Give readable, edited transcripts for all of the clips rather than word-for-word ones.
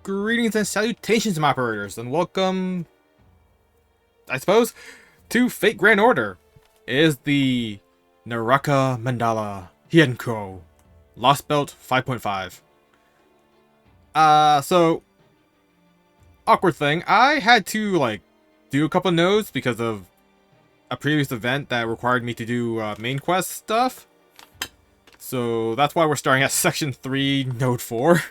Greetings and salutations, my operators, and welcome, I suppose, to Fate Grand Order. It is the Naraka Mandala Heian-kyo Lost Belt 5.5. So, awkward thing. I had to, do a couple nodes because of a previous event that required me to do main quest stuff. So, that's why we're starting at Section 3, Node 4.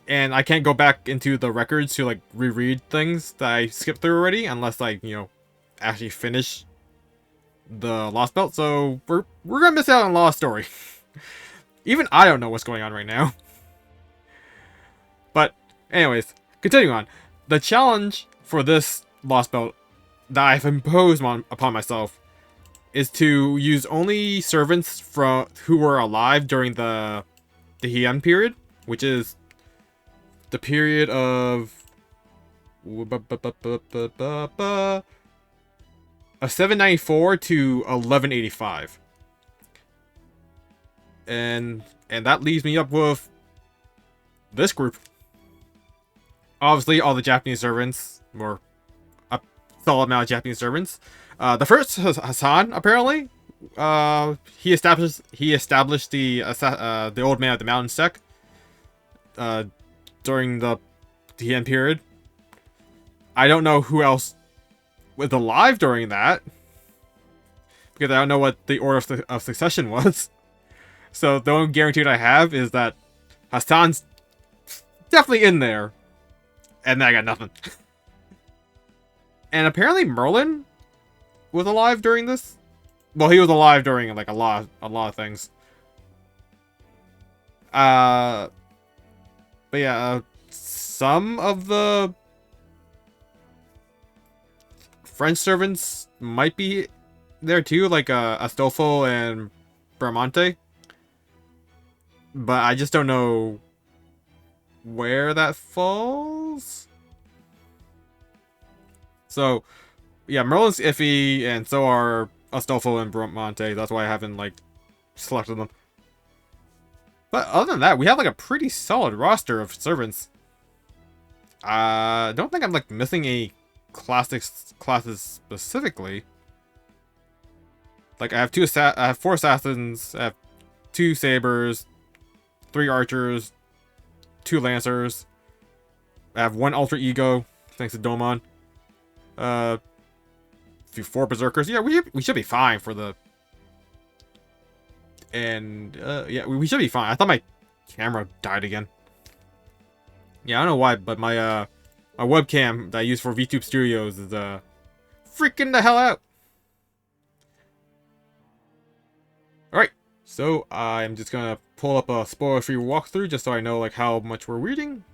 And I can't go back into the records to, reread things that I skipped through already, unless actually finish the Lost Belt, so we're gonna miss out on a lot of story. Even I don't know what's going on right now. But, anyways, continuing on. The challenge for this Lost Belt that I've imposed upon myself is to use only servants who were alive during the Heian period, which is the period of 794 to 1185, and that leaves me up with this group. Obviously, all the Japanese servants, or a solid amount of Japanese servants. The first Hassan, apparently, he established the old man of the mountain sect during the Heian period. I don't know who else was alive during that, because I don't know what the order of succession was. So the only guarantee I have is that Hassan's definitely in there, and then I got nothing. And apparently Merlin was alive during this. Well, he was alive during a lot of things. But yeah, some of the French servants might be there too, like Astolfo and Bramante. But I just don't know where that falls. So, yeah, Merlin's iffy, and so are Astolfo and Bramante. That's why I haven't, selected them. But other than that, we have, a pretty solid roster of servants. I don't think I'm, missing any classes specifically. I have I have 4 assassins, I have 2 sabers, 3 archers, 2 lancers. I have 1 alter ego, thanks to Domon. 4 berserkers. Yeah, we should be fine for the... And, yeah, we should be fine. I thought my camera died again. Yeah, I don't know why, but my webcam that I use for Vtuber Studios is, freaking the hell out. Alright, so I'm just gonna pull up a spoiler-free walkthrough just so I know, how much we're reading.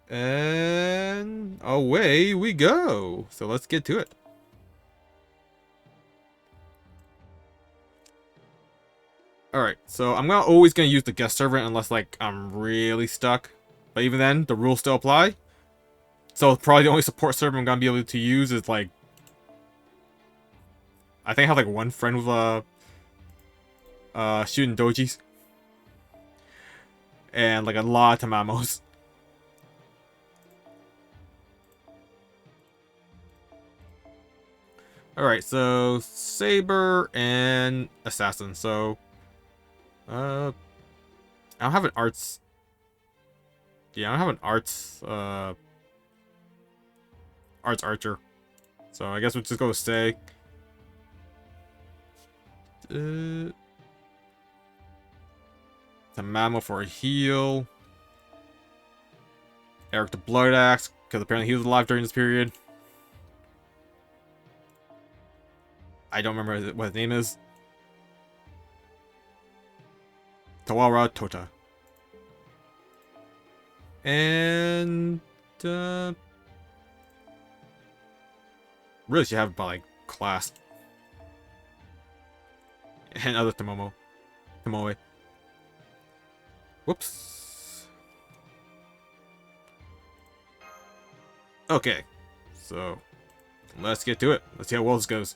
And away we go. So let's get to it. Alright, so I'm always gonna use the guest servant unless I'm really stuck. But even then, the rules still apply. So probably the only support servant I'm gonna be able to use is I think I have 1 friend with shooting dojis. And a lot of tamamos. Alright, so saber and assassin. So I don't have an arts. Yeah, I don't have an arts archer. So I guess we'll just go with stay. Tamamo for a heal. Eric the Blood Axe, because apparently he was alive during this period. I don't remember what his name is. Tawara Tota. And really should have about class. And other Tomoe. Whoops. Okay. So let's get to it. Let's see how well this goes.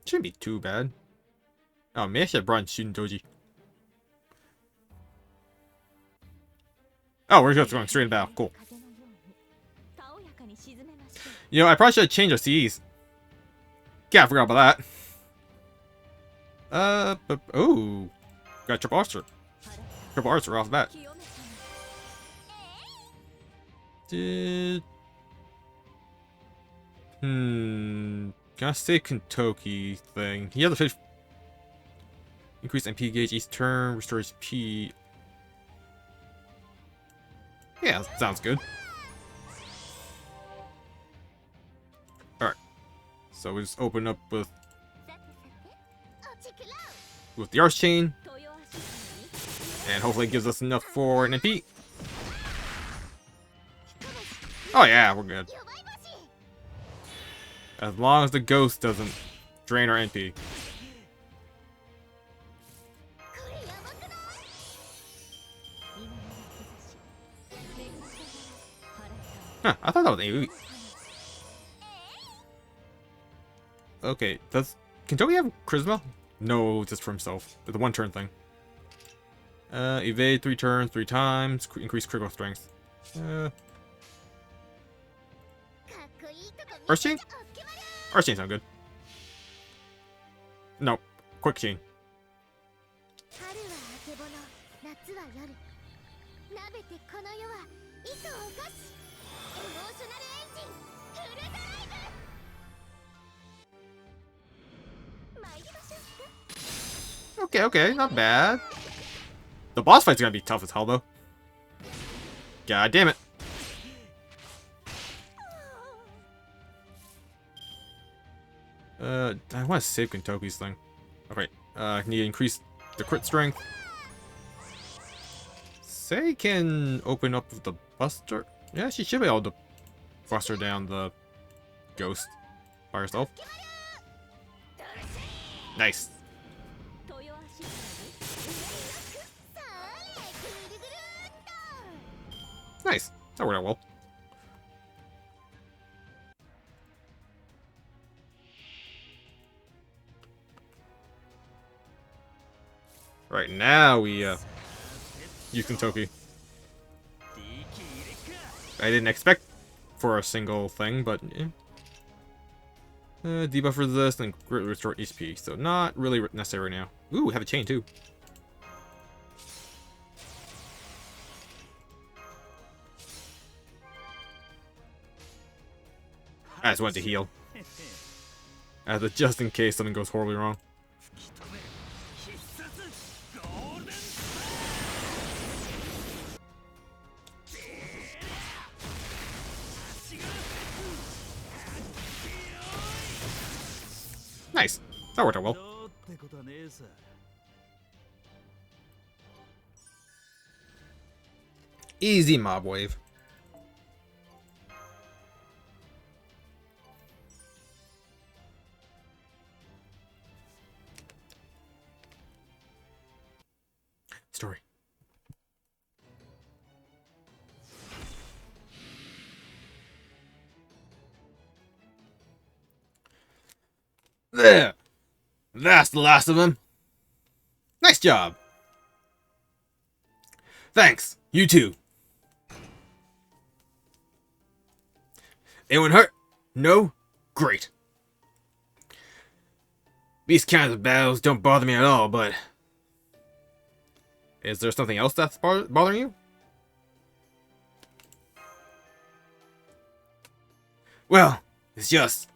Shouldn't be too bad. Oh, maybe I should have brought in Student Doji. Oh, we're just going straight in battle. Cool. You know, I probably should have changed our CEs. Yeah, I forgot about that. But, oh. Got triple archer. Triple archer off the bat. Gotta say Kentucky thing. He has a 50. Increase MP gauge each turn, restore HP. Yeah, sounds good. Alright. So we just open up with the Arch Chain. And hopefully it gives us enough for an MP. Oh yeah, we're good. As long as the ghost doesn't drain our NP. Huh, I thought that was AoE. Okay, can Toby have Charisma? No, just for himself. It's a one-turn thing. Evade 3 turns, 3 times, increase critical strength. Earth Chain? Earth Chain sound good. No, Quick Chain. Okay, not bad. The boss fight's gonna be tough as hell, though. God damn it. I want to save Kentucky's thing. Okay, I need to increase the crit strength. Say can open up with the Buster. Yeah, she should be able to buster down the ghost by herself. Nice. Nice. That worked out well. Right now we use Kentucky. I didn't expect for a single thing, but yeah. Debuff resist and restore HP, so not really necessary right now. Ooh, we have a chain too. I just wanted to heal. As a just in case something goes horribly wrong. Nice. That worked out well. Easy mob wave. Story. There. That's the last of them. Nice job. Thanks. You too. Anyone hurt? No? Great. These kinds of battles don't bother me at all, but... Is there something else that's bothering you? Well, it's just...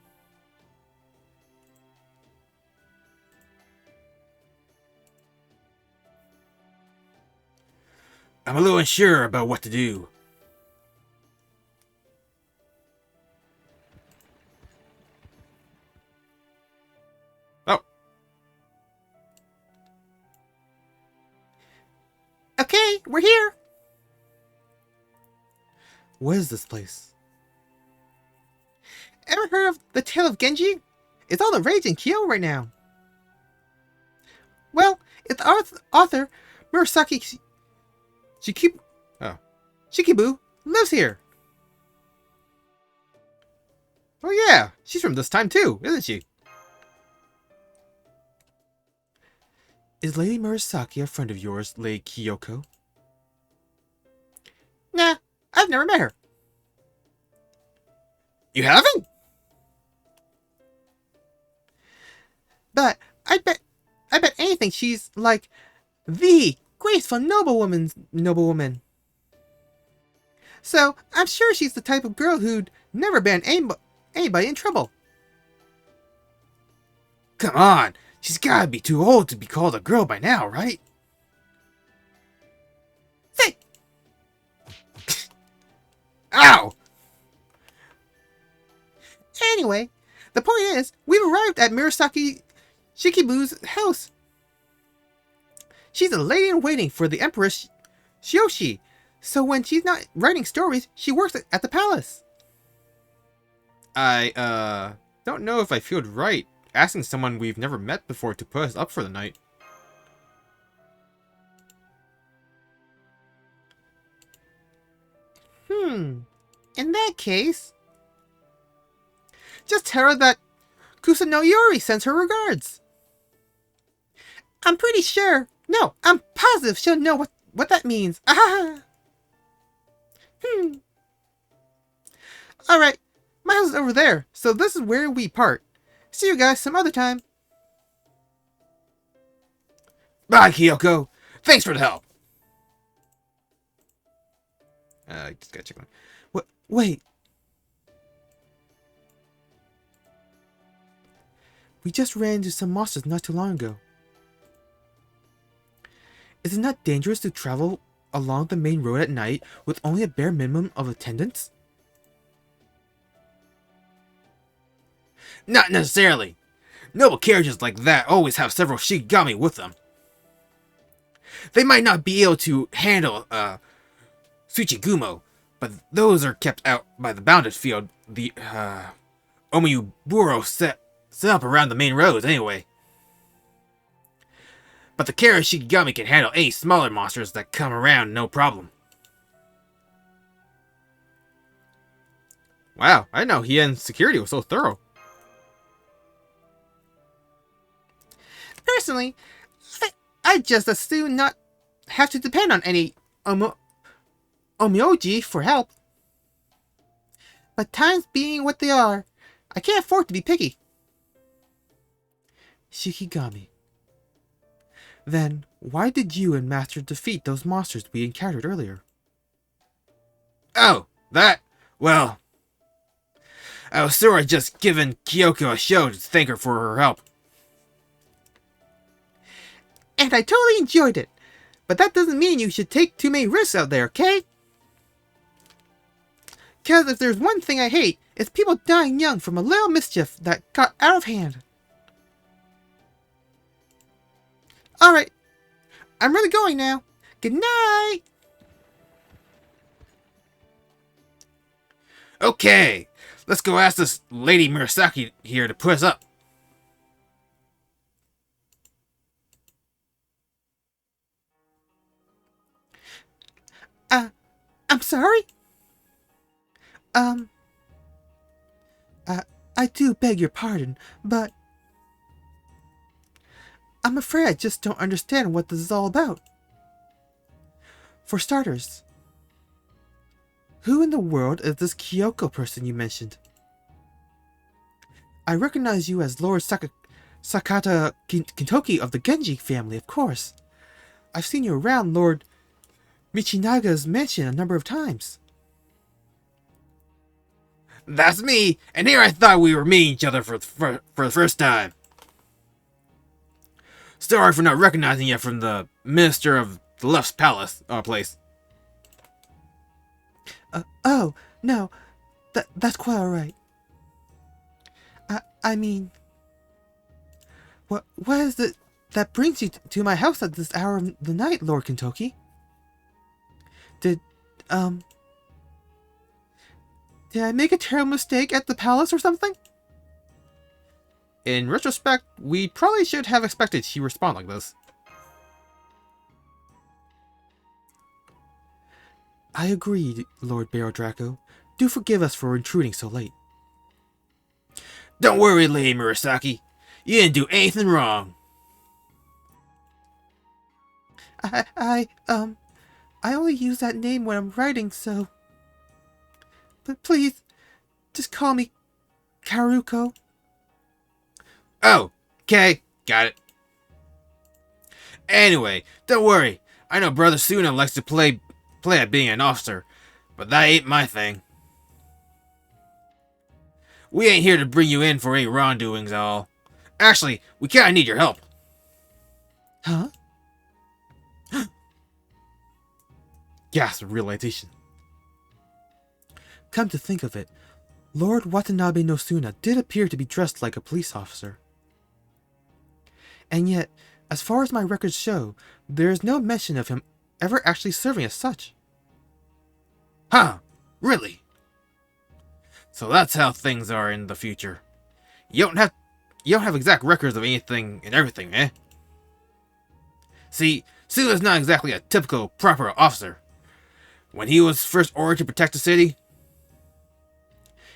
I'm a little unsure about what to do. Oh. Okay, we're here. What is this place? Ever heard of the Tale of Genji? It's all the rage in Kyoto right now. Well, its author, Murasaki Shikibu lives here. Oh yeah, she's from this time too, isn't she? Is Lady Murasaki a friend of yours, Lady Kyoko? Nah, I've never met her. You haven't? But I bet anything she's like the graceful noblewoman. So I'm sure she's the type of girl who'd never been anybody in trouble. Come on, she's gotta be too old to be called a girl by now, right? Say! Ow! Anyway, the point is, we've arrived at Murasaki Shikibu's house. She's a lady-in-waiting for the Empress Shioshi, so when she's not writing stories, she works at the palace. I, don't know if I feel right asking someone we've never met before to put us up for the night. In that case, just tell her that Kusanori sends her regards. I'm pretty sure. No, I'm positive she'll know what that means. Ah. Alright, my house is over there, so this is where we part. See you guys some other time. Bye, Kyoko. Thanks for the help. Just gotta check one. What? Wait. We just ran into some monsters not too long ago. Is it not dangerous to travel along the main road at night with only a bare minimum of attendants? Not necessarily. Noble carriages like that always have several Shikigami with them. They might not be able to handle, Tsuchigumo, but those are kept out by the bounded field the, Omiyuburo set up around the main roads anyway. But the carriage Shikigami can handle any smaller monsters that come around no problem. Wow, I didn't know Heian's security was so thorough. Personally, I'd just as soon not have to depend on any Omyoji for help. But times being what they are, I can't afford to be picky. Shikigami. Then, why did you and Master defeat those monsters we encountered earlier? Oh, that? Well, I was sort of just giving Kyoko a show to thank her for her help. And I totally enjoyed it. But that doesn't mean you should take too many risks out there, okay? Because if there's one thing I hate, it's people dying young from a little mischief that got out of hand. Alright, I'm really going now. Good night! Okay, let's go ask this Lady Murasaki here to put us up. I'm sorry? I do beg your pardon, but I'm afraid I just don't understand what this is all about. For starters, who in the world is this Kyoko person you mentioned? I recognize you as Lord Sakata Kintoki of the Genji family, of course. I've seen you around Lord Michinaga's mansion a number of times. That's me, and here I thought we were meeting each other for the first time. Sorry for not recognizing you from the Minister of the Left's palace, place. Oh, no, that's quite alright. I mean, what is it that brings you to my house at this hour of the night, Lord Kintoki? Did I make a terrible mistake at the palace or something? In retrospect, we probably should have expected she'd respond like this. I agree, Lord Barrow Draco. Do forgive us for intruding so late. Don't worry, Lady Murasaki. You didn't do anything wrong. I only use that name when I'm writing, so... But please, just call me Karuko. Oh, okay, got it. Anyway, don't worry. I know Brother Suna likes to play at being an officer, but that ain't my thing. We ain't here to bring you in for any wrongdoings at all. Actually, we kinda need your help. Huh? Gasp of realization. Come to think of it, Lord Watanabe no Suna did appear to be dressed like a police officer. And yet, as far as my records show, there is no mention of him ever actually serving as such. Huh, really? So that's how things are in the future. You don't have exact records of anything and everything, eh? See, Suna's not exactly a typical proper officer. When he was first ordered to protect the city,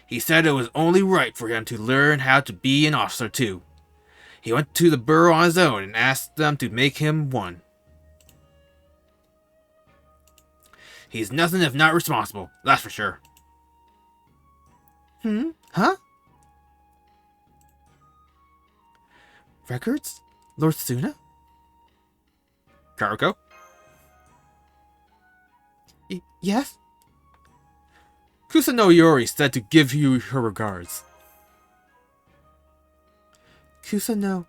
he said it was only right for him to learn how to be an officer too. He went to the borough on his own and asked them to make him one. He's nothing if not responsible, that's for sure. Huh? Records? Lord Suna? Karuko? Yes? Kusano Iori said to give you her regards. Kusano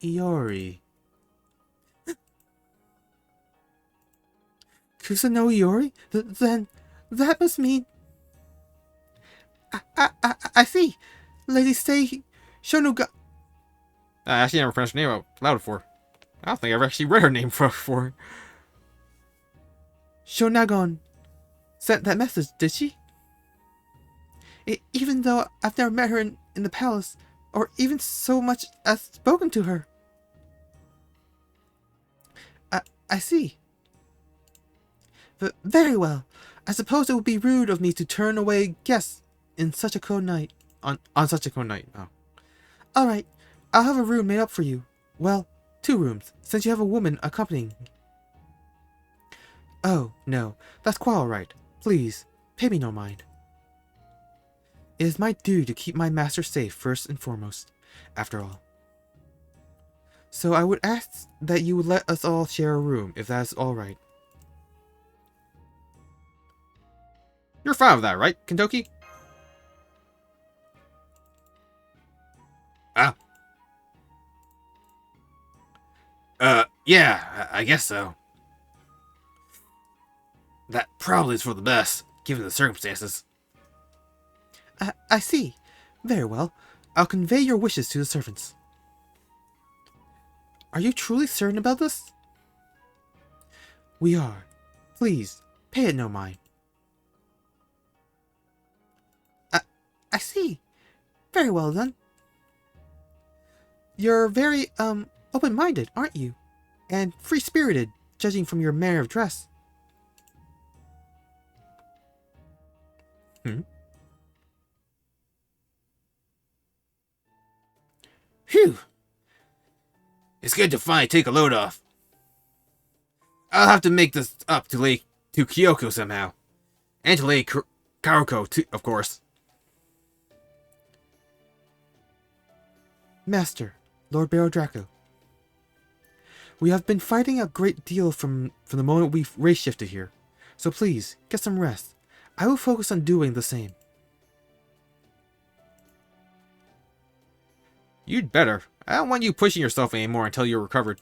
Iori. Kusano Iori? Then that must mean... I see. Lady Sei Shonuga... I actually never pronounced her name out loud before. I don't think I've actually read her name before. Shonagon sent that message, did she? Even though I've never met her in the palace, or even so much as spoken to her. I see. But very well. I suppose it would be rude of me to turn away guests in such a cold night. On such a cold night. Oh. Alright, I'll have a room made up for you. Well, 2 rooms, since you have a woman accompanying me. Oh, no, that's quite alright. Please, pay me no mind. It is my duty to keep my master safe first and foremost, after all. So I would ask that you would let us all share a room, if that is alright. You're fine with that, right, Kentoki? Yeah, I guess so. That probably is for the best, given the circumstances. I see. Very well. I'll convey your wishes to the servants. Are you truly certain about this? We are. Please, pay it no mind. I see. Very well then. You're very, open-minded, aren't you? And free-spirited, judging from your manner of dress. Phew. It's good to finally take a load off. I'll have to make this up to Kyoko somehow. And to Lady Karuko, too, of course. Master, Lord Barrow Draco. We have been fighting a great deal from the moment we race shifted here. So please, get some rest. I will focus on doing the same. You'd better. I don't want you pushing yourself anymore until you're recovered.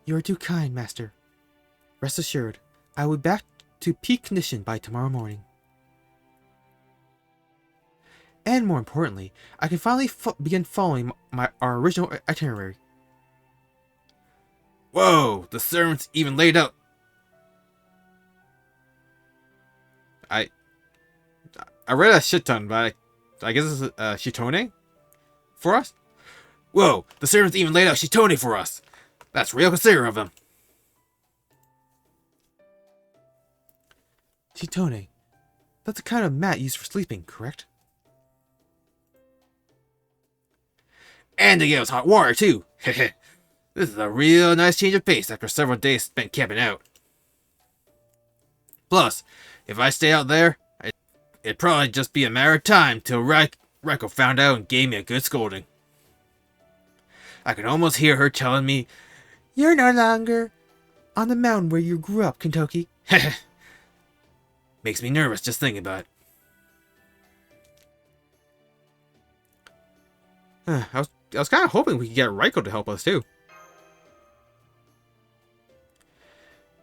You are too kind, Master. Rest assured, I will be back to peak condition by tomorrow morning. And more importantly, I can finally begin following our original itinerary. Whoa, the servants even laid out. I read a shit ton, but I guess it's Shitone for us? Whoa, the servants even laid out Shitone for us. That's real considerate of them. Shitone. That's the kind of mat used for sleeping, correct? And they gave us hot water, too. This is a real nice change of pace after several days spent camping out. Plus, if I stay out there, it'd probably just be a matter of time till Raiko found out and gave me a good scolding. I can almost hear her telling me, You're no longer on the mountain where you grew up, Kentucky. Makes me nervous just thinking about it. I was kind of hoping we could get Raiko to help us too.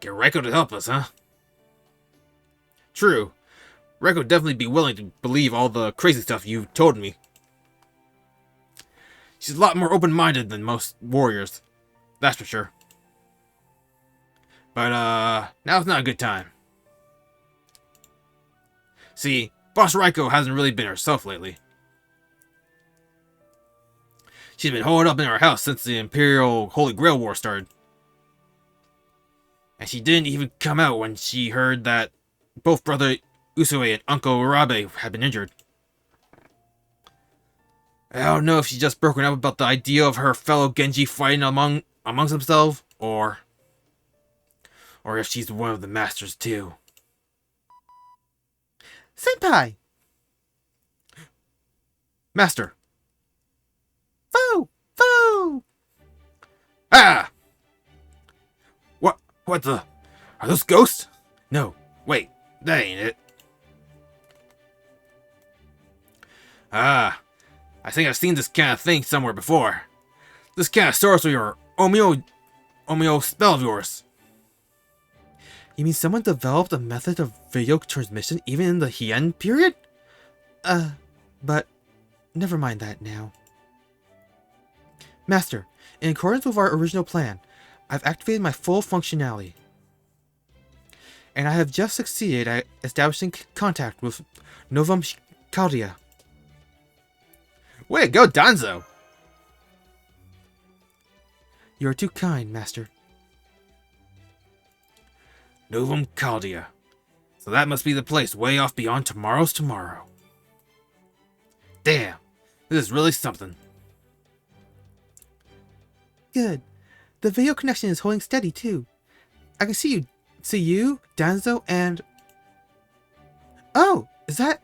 Get Raiko to help us, huh? True. Raiko would definitely be willing to believe all the crazy stuff you told me. She's a lot more open-minded than most warriors. That's for sure. But, now's not a good time. See, Boss Raiko hasn't really been herself lately. She's been holed up in her house since the Imperial Holy Grail War started. And she didn't even come out when she heard that both Brother Usue and Uncle Urabe had been injured. I don't know if she's just broken up about the idea of her fellow Genji fighting amongst themselves, or if she's one of the masters too. Senpai! Master. Foo! Foo! Ah! What the? Are those ghosts? No, wait, that ain't it. Ah, I think I've seen this kind of thing somewhere before. This kind of sorcery or Omio spell of yours. You mean someone developed a method of video transmission even in the Heian period? But never mind that now. Master, in accordance with our original plan, I've activated my full functionality. And I have just succeeded at establishing contact with Novum Chaldea. Way to go, Danzo! You are too kind, Master. Novum Chaldea. So that must be the place way off beyond tomorrow's tomorrow. Damn, this is really something. Good. The video connection is holding steady too. I can see you, Danzo, and... Oh, is that...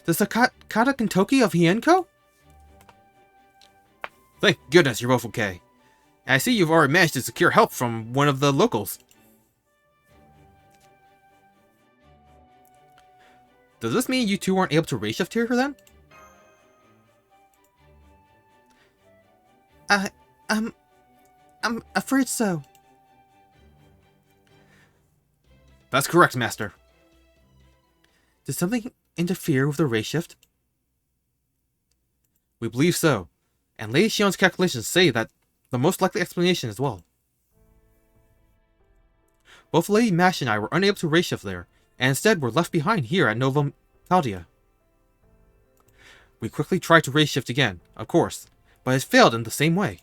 the Sakata Kentoki of Heian-kyo? Thank goodness you're both okay. And I see you've already managed to secure help from one of the locals. Does this mean you two weren't able to reshift here then? I'm afraid so. That's correct, Master. Did something interfere with the race shift? We believe so. And Lady Shion's calculations say that the most likely explanation as well. Both Lady Mash and I were unable to race shift there, and instead were left behind here at Novum Chaldea. We quickly tried to race shift again, of course, but it failed in the same way.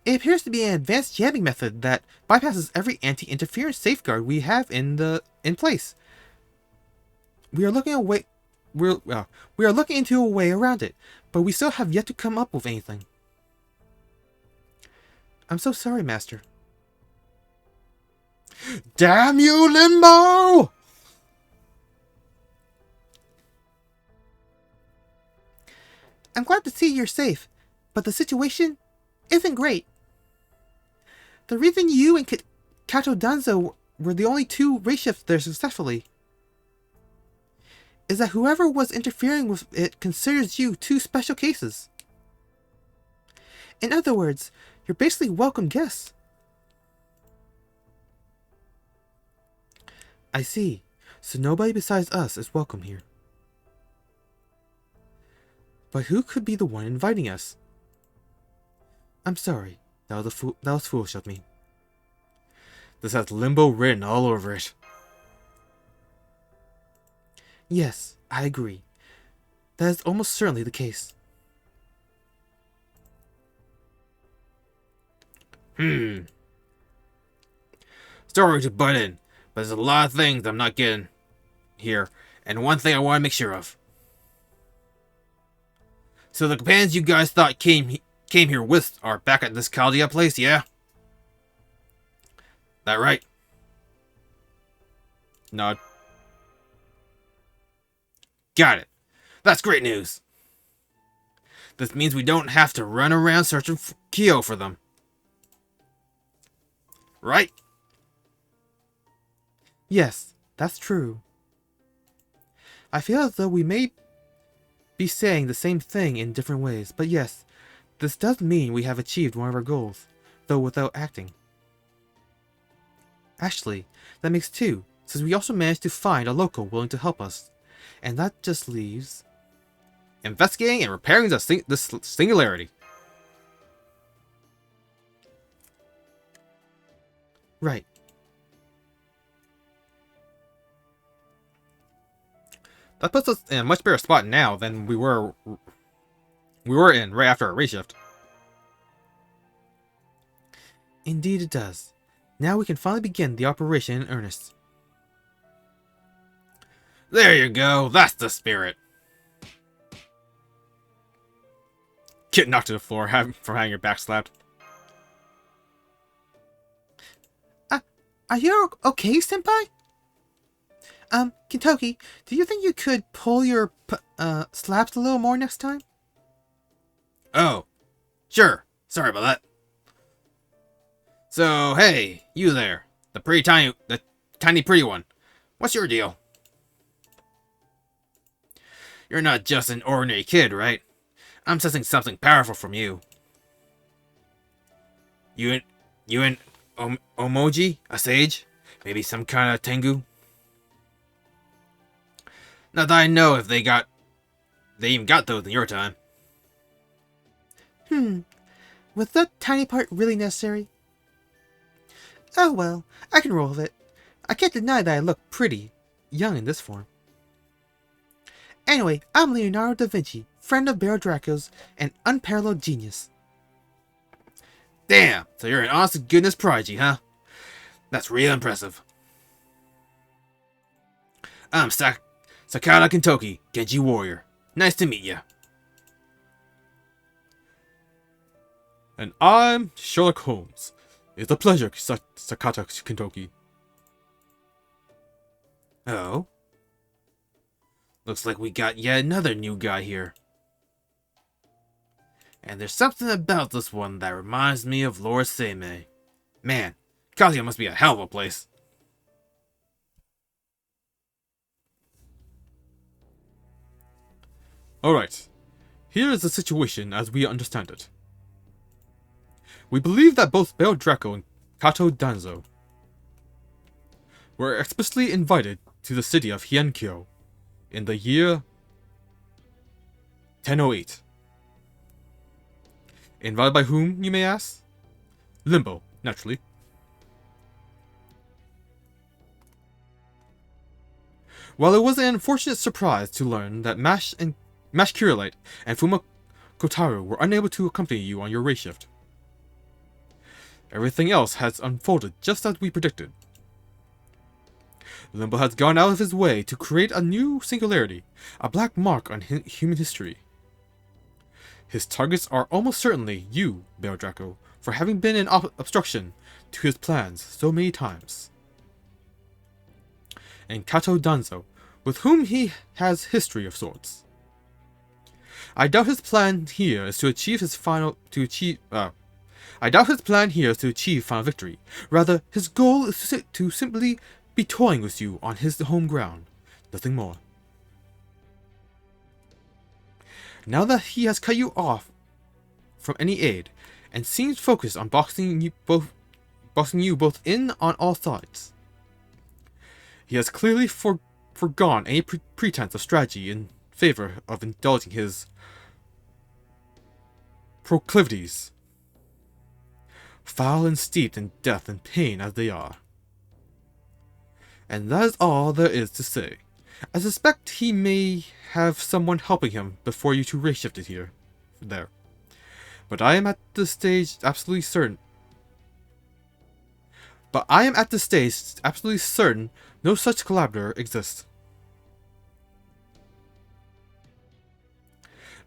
It appears to be an advanced jamming method that bypasses every anti-interference safeguard we have in place. We are looking into a way around it, but we still have yet to come up with anything. I'm so sorry, Master. Damn you, Limbo! I'm glad to see you're safe, but the situation isn't great. The reason you and Kato Danzo were the only two race shifts there successfully is that whoever was interfering with it considers you two special cases. In other words, you're basically welcome guests. I see. So nobody besides us is welcome here. But who could be the one inviting us? I'm sorry. That was foolish of me. This has Limbo written all over it. Yes, I agree. That is almost certainly the case. Sorry to butt in, but there's a lot of things I'm not getting here, and one thing I want to make sure of. So the companions you guys thought came came here with are back at this Chaldea place, yeah? That right? Nod. Got it. That's great news. This means we don't have to run around searching for Kyo for them. Right? Yes, that's true. I feel as though we may be saying the same thing in different ways, but yes, this does mean we have achieved one of our goals, though without acting. Actually, that makes two, since we also managed to find a local willing to help us. And that just leaves... investigating and repairing this singularity. Right. That puts us in a much better spot now than we were in right after our reshift. Indeed it does. Now we can finally begin the operation in earnest. There you go. That's the spirit. Get knocked to the floor from having your back slapped. Are you okay, Senpai? Kentucky, do you think you could pull your slaps a little more next time? Oh, sure. Sorry about that. So, hey, you there. The tiny pretty one. What's your deal? You're not just an ordinary kid, right? I'm sensing something powerful from you. You an Omoji? A sage? Maybe some kind of Tengu? Not that I know if they even got those in your time. Was that tiny part really necessary? Oh well, I can roll with it. I can't deny that I look pretty young in this form. Anyway, I'm Leonardo da Vinci, friend of Baron Draco's, and unparalleled genius. Damn, so you're an honest-to-goodness prodigy, huh? That's real impressive. I'm Sakata Kentoki, Genji Warrior. Nice to meet ya. And I'm Sherlock Holmes. It's a pleasure, Sakata Kentoki. Oh? Looks like we got yet another new guy here. And there's something about this one that reminds me of Lord Seimei. Man, Kazuya must be a hell of a place. Alright, here is the situation as we understand it. We believe that both Bail Draco and Kato Danzo were explicitly invited to the city of Heian-kyo in the year 1008. Invited by whom, you may ask? Limbo, naturally. While it was an unfortunate surprise to learn that Mash Kirillite and Fuma Kotaru were unable to accompany you on your race shift, everything else has unfolded just as we predicted. Limbo has gone out of his way to create a new singularity, a black mark on human history. His targets are almost certainly you, Bail Draco, for having been an obstruction to his plans so many times. And Kato Danzo, with whom he has history of sorts. I doubt his plan here is to achieve final victory. Rather, his goal is to simply be toying with you on his home ground. Nothing more. Now that he has cut you off from any aid, and seems focused on boxing you both in on all sides, he has clearly forgone any pretense of strategy in favor of indulging his proclivities, foul and steeped in death and pain as they are. And that is all there is to say. I suspect he may have someone helping him before you two race shifted there. But I am at this stage absolutely certain no such collaborator exists.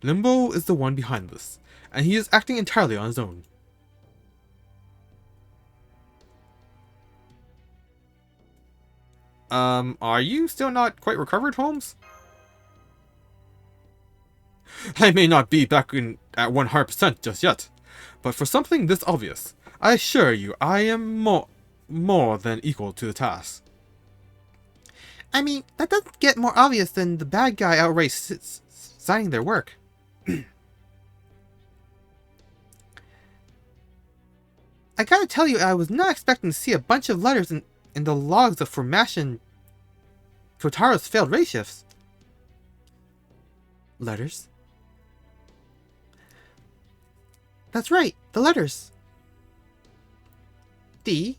Limbo is the one behind this, and he is acting entirely on his own. Are you still not quite recovered, Holmes? I may not be back at 100% just yet, but for something this obvious, I assure you I am more than equal to the task. I mean, that doesn't get more obvious than the bad guy outright signing their work. I gotta tell you, I was not expecting to see a bunch of letters in the logs of Formation Kotaro's failed race shifts. Letters? That's right, the letters. D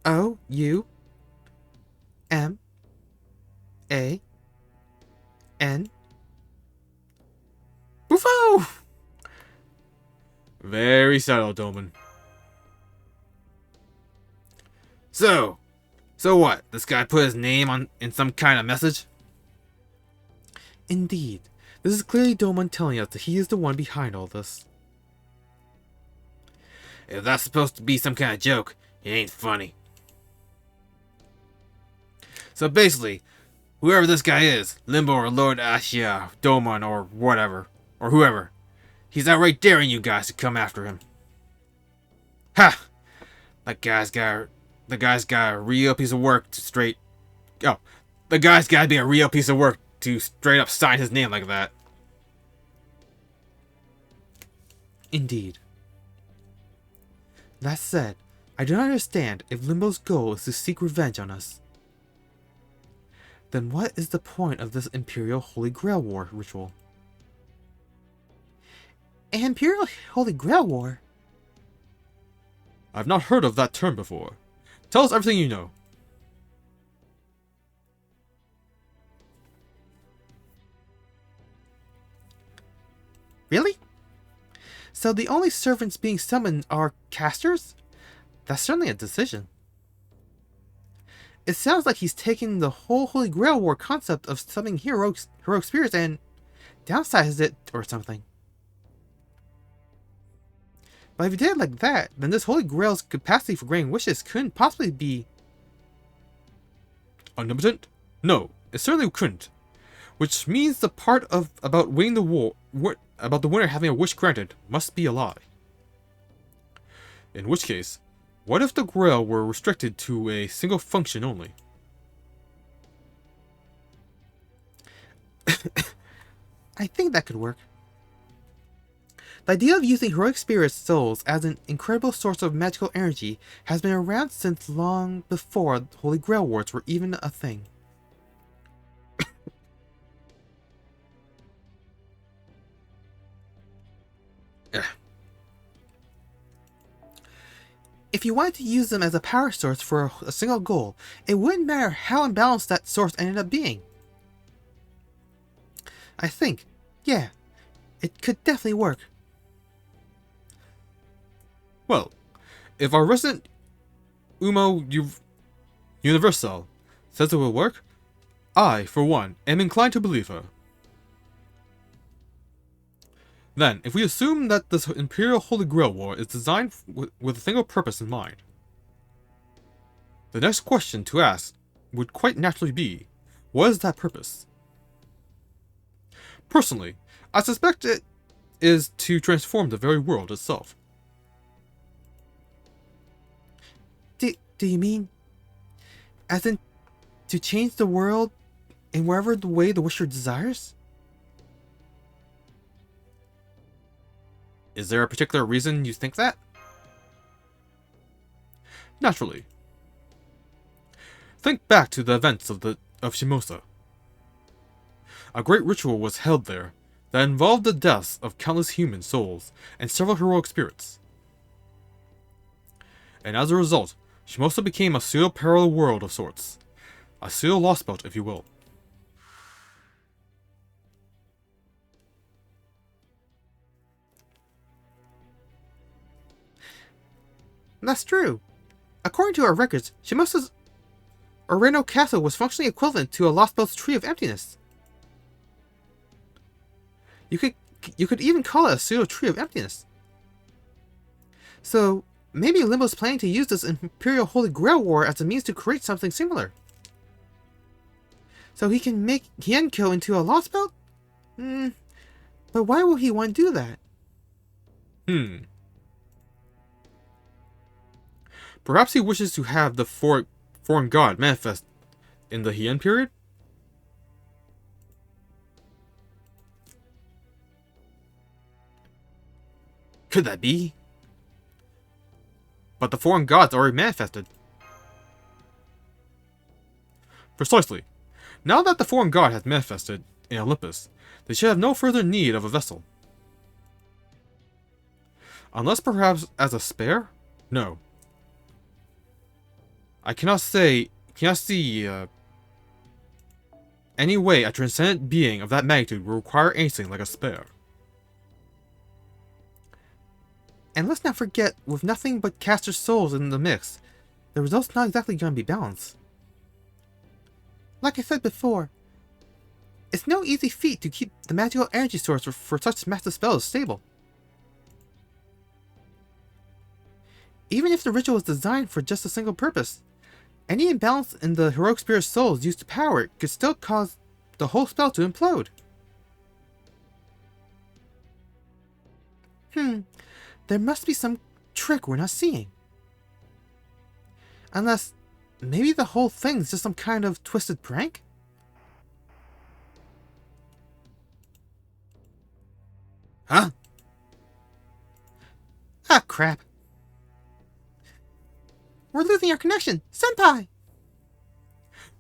O U M A N. Buffo! Very subtle, Doman. So what? This guy put his name in some kind of message? Indeed. This is clearly Domon telling us that he is the one behind all this. If that's supposed to be some kind of joke, it ain't funny. So basically, whoever this guy is, Limbo or Lord Ashia, Domon or whatever, or whoever, he's outright daring you guys to come after him. Ha! The guy's got a real piece of work to straight... Oh, the guy's gotta be a real piece of work to straight up sign his name like that. Indeed. That said, I do not understand if Limbo's goal is to seek revenge on us. Then what is the point of this Imperial Holy Grail War ritual? An Imperial Holy Grail War? I've not heard of that term before. Tell us everything you know. Really? So the only servants being summoned are casters? That's certainly a decision. It sounds like he's taking the whole Holy Grail War concept of summoning heroic spirits and downsizes it or something. But if he did it like that, then this Holy Grail's capacity for granting wishes couldn't possibly be... Omnipotent? No, it certainly couldn't. Which means the part about winning the war, about the winner having a wish granted, must be a lie. In which case, what if the Grail were restricted to a single function only? I think that could work. The idea of using heroic spirits' souls as an incredible source of magical energy has been around since long before Holy Grail Wars were even a thing. If you wanted to use them as a power source for a single goal, it wouldn't matter how imbalanced that source ended up being. I think, yeah, it could definitely work. Well, if our resident Umo Universal says it will work, I, for one, am inclined to believe her. Then, if we assume that this Imperial Holy Grail War is designed with a single purpose in mind, the next question to ask would quite naturally be, what is that purpose? Personally, I suspect it is to transform the very world itself. Do you mean, as in, to change the world in wherever the way the Wisher desires? Is there a particular reason you think that? Naturally. Think back to the events of Shimosa. A great ritual was held there that involved the deaths of countless human souls and several heroic spirits. And as a result, Shimosa became a pseudo-parallel world of sorts. A pseudo-lost belt, if you will. That's true. According to our records, Shimosa's Oreno Castle was functionally equivalent to a Lost Belt's Tree of Emptiness. You could You could even call it a pseudo tree of emptiness. So maybe Limbo's planning to use this Imperial Holy Grail War as a means to create something similar. So he can make Heian-kyo into a lost belt? But why will he want to do that? Perhaps he wishes to have the foreign god manifest in the Heian period? Could that be? But the foreign gods already manifested. Precisely. Now that the foreign god has manifested in Olympus, they should have no further need of a vessel. Unless perhaps as a spare? No. I cannot see any way a transcendent being of that magnitude will require anything like a spare. And let's not forget, with nothing but caster souls in the mix, the result's not exactly going to be balanced. Like I said before, it's no easy feat to keep the magical energy source for such massive spells stable. Even if the ritual was designed for just a single purpose, any imbalance in the heroic spirit souls used to power it could still cause the whole spell to implode. There must be some trick we're not seeing. Unless, maybe the whole thing's just some kind of twisted prank? Huh? Ah, crap. We're losing our connection! Senpai!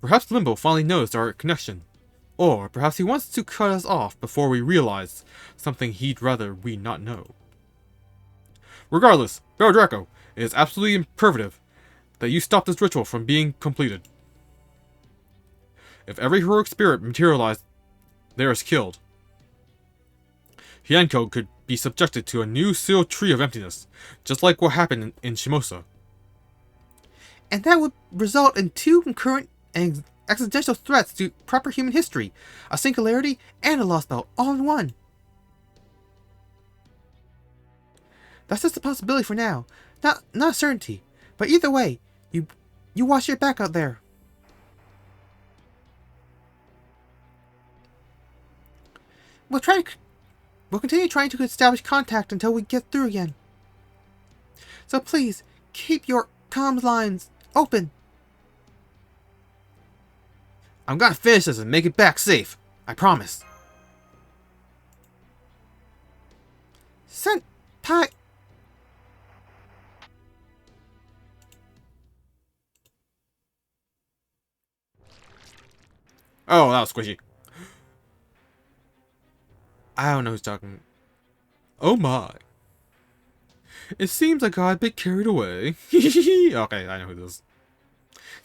Perhaps Limbo finally knows our connection. Or perhaps he wants to cut us off before we realize something he'd rather we not know. Regardless, Baron Draco, it is absolutely imperative that you stop this ritual from being completed. If every heroic spirit materialized there is killed, Heian-kyo could be subjected to a new sealed tree of emptiness, just like what happened in Shimosa. And that would result in two concurrent and existential threats to proper human history, a singularity and a lost belt, all in one. That's just a possibility for now, not a certainty. But either way, you watch your back out there. We'll continue trying to establish contact until we get through again. So please, keep your comms lines open. I'm gonna finish this and make it back safe. I promise. Senpai. Oh, that was squishy. I don't know who's talking. Oh my. It seems I got a bit carried away. Okay, I know who this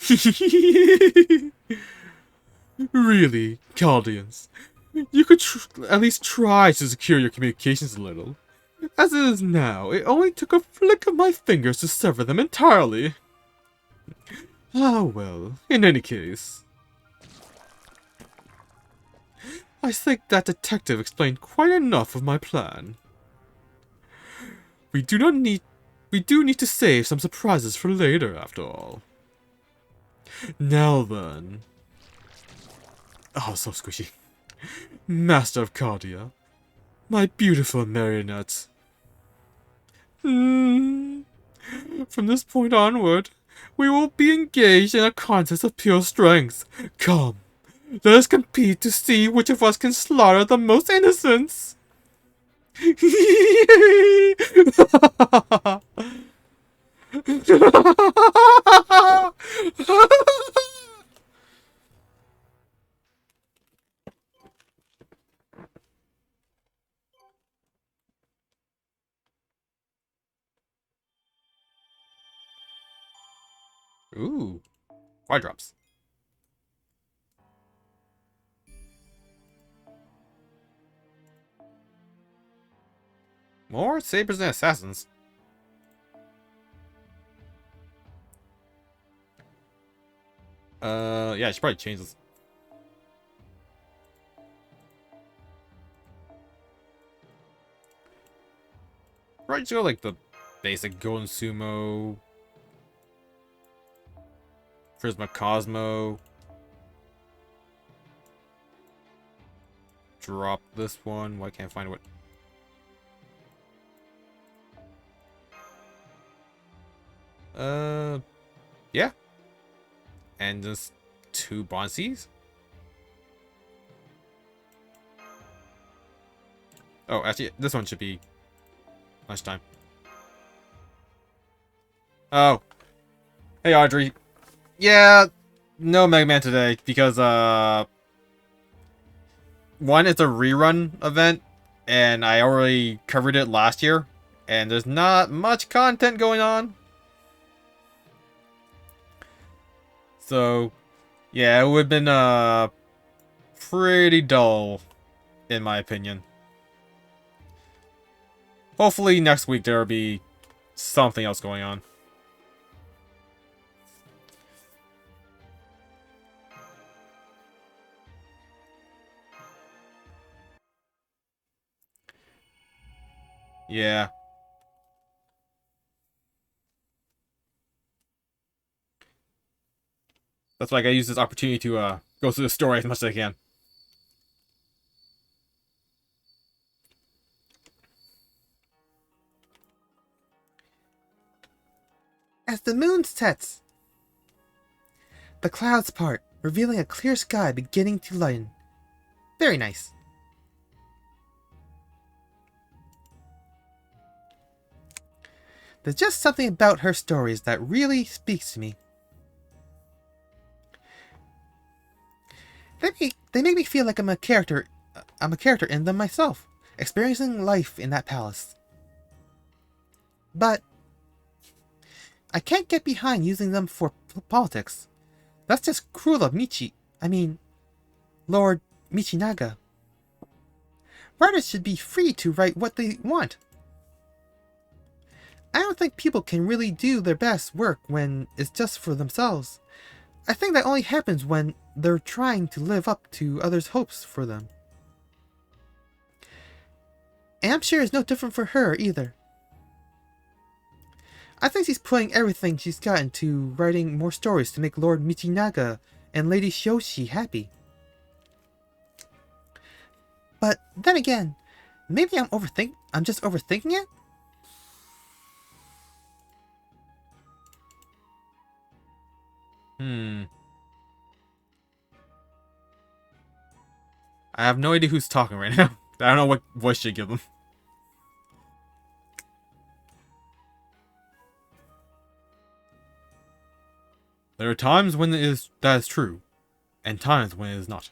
is. Really, Chaldeans, you could at least try to secure your communications a little. As it is now, it only took a flick of my fingers to sever them entirely. Ah well, in any case. I think that detective explained quite enough of my plan. We do need to save some surprises for later, after all. Now then. Oh, so squishy. Master of Cardia. My beautiful marionette. From this point onward, we will be engaged in a contest of pure strength. Come, let us compete to see which of us can slaughter the most innocents. Ooh, wide drops. More sabers and assassins. Yeah, I should probably change this. Right, just go like the basic Golden Sumo, Prisma Cosmo. Drop this one. Why can't I find what? Yeah. And just 2 Bonsies. Oh, actually, this one should be lunchtime. Oh. Hey, Audrey. Yeah, no Mega Man today because, one, it's a rerun event, and I already covered it last year, and there's not much content going on. So, yeah, it would have been, pretty dull, in my opinion. Hopefully next week there'll be something else going on. Yeah. That's why I gotta use this opportunity to, go through the story as much as I can. As the moon sets, the clouds part, revealing a clear sky beginning to lighten. Very nice. There's just something about her stories that really speaks to me. They make me feel like I'm a character in them myself, experiencing life in that palace. But I can't get behind using them for politics. That's just cruel of Lord Michinaga. Writers should be free to write what they want. I don't think people can really do their best work when it's just for themselves. I think that only happens when they're trying to live up to others' hopes for them. And I'm sure it's no different for her either. I think she's putting everything she's got into writing more stories to make Lord Michinaga and Lady Shoshi happy. But then again, maybe I'm just overthinking it? I have no idea who's talking right now. I don't know what voice should give them. There are times when that is true, and times when it is not.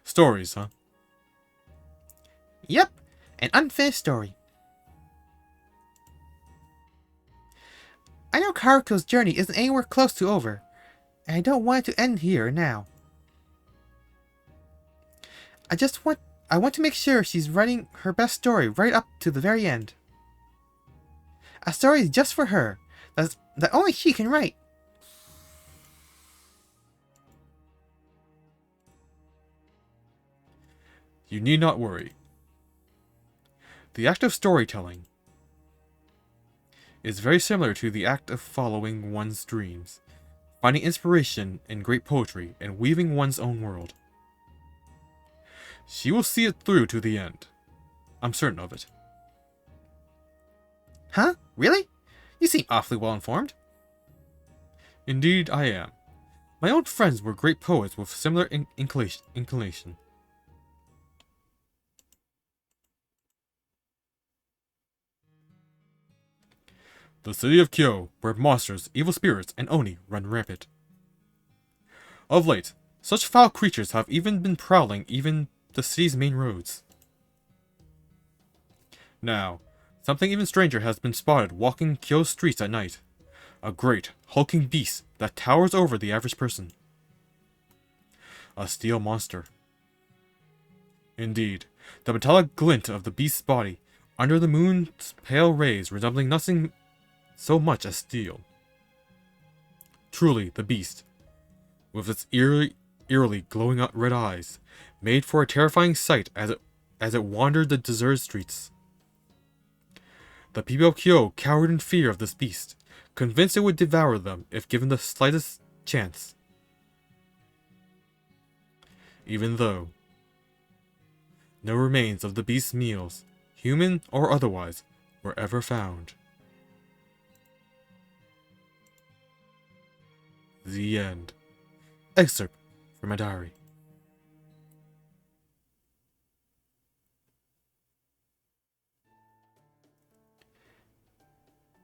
Stories, huh? Yep, an unfinished story. I know Karuko's journey isn't anywhere close to over, and I don't want it to end here now. I want to make sure she's writing her best story right up to the very end. A story just for her, that only she can write. You need not worry. The act of storytelling is very similar to the act of following one's dreams, finding inspiration in great poetry, and weaving one's own world. She will see it through to the end. I'm certain of it. Huh? Really? You seem awfully well informed. Indeed, I am. My own friends were great poets with similar inclination. The city of Kyo, where monsters, evil spirits, and Oni run rampant. Of late, such foul creatures have even been prowling the city's main roads. Now, something even stranger has been spotted walking Kyo's streets at night. A great, hulking beast that towers over the average person. A steel monster. Indeed, the metallic glint of the beast's body, under the moon's pale rays resembling nothing so much as steel. Truly, the beast, with its eerily glowing red eyes, made for a terrifying sight as it wandered the deserted streets. The people of Kyo cowered in fear of this beast, convinced it would devour them if given the slightest chance. Even though no remains of the beast's meals, human or otherwise, were ever found. The end. Excerpt from my diary.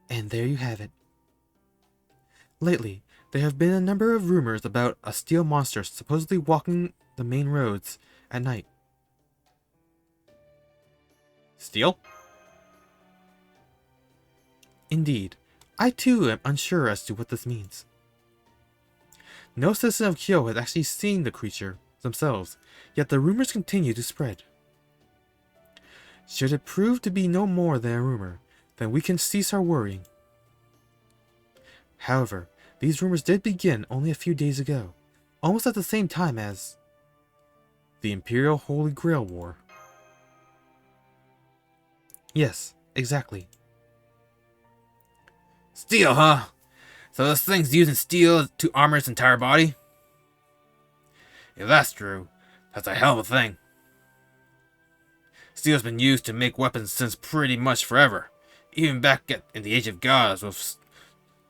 And there you have it. Lately, there have been a number of rumors about a steel monster supposedly walking the main roads at night. Steel? Indeed, I too am unsure as to what this means. No citizen of Kyo has actually seen the creature themselves, yet the rumors continue to spread. Should it prove to be no more than a rumor, then we can cease our worrying. However, these rumors did begin only a few days ago, almost at the same time as the Imperial Holy Grail War. Yes, exactly. Steel, huh? So this thing's using steel to armor its entire body? If that's true, that's a hell of a thing. Steel's been used to make weapons since pretty much forever, even back in the Age of Gods with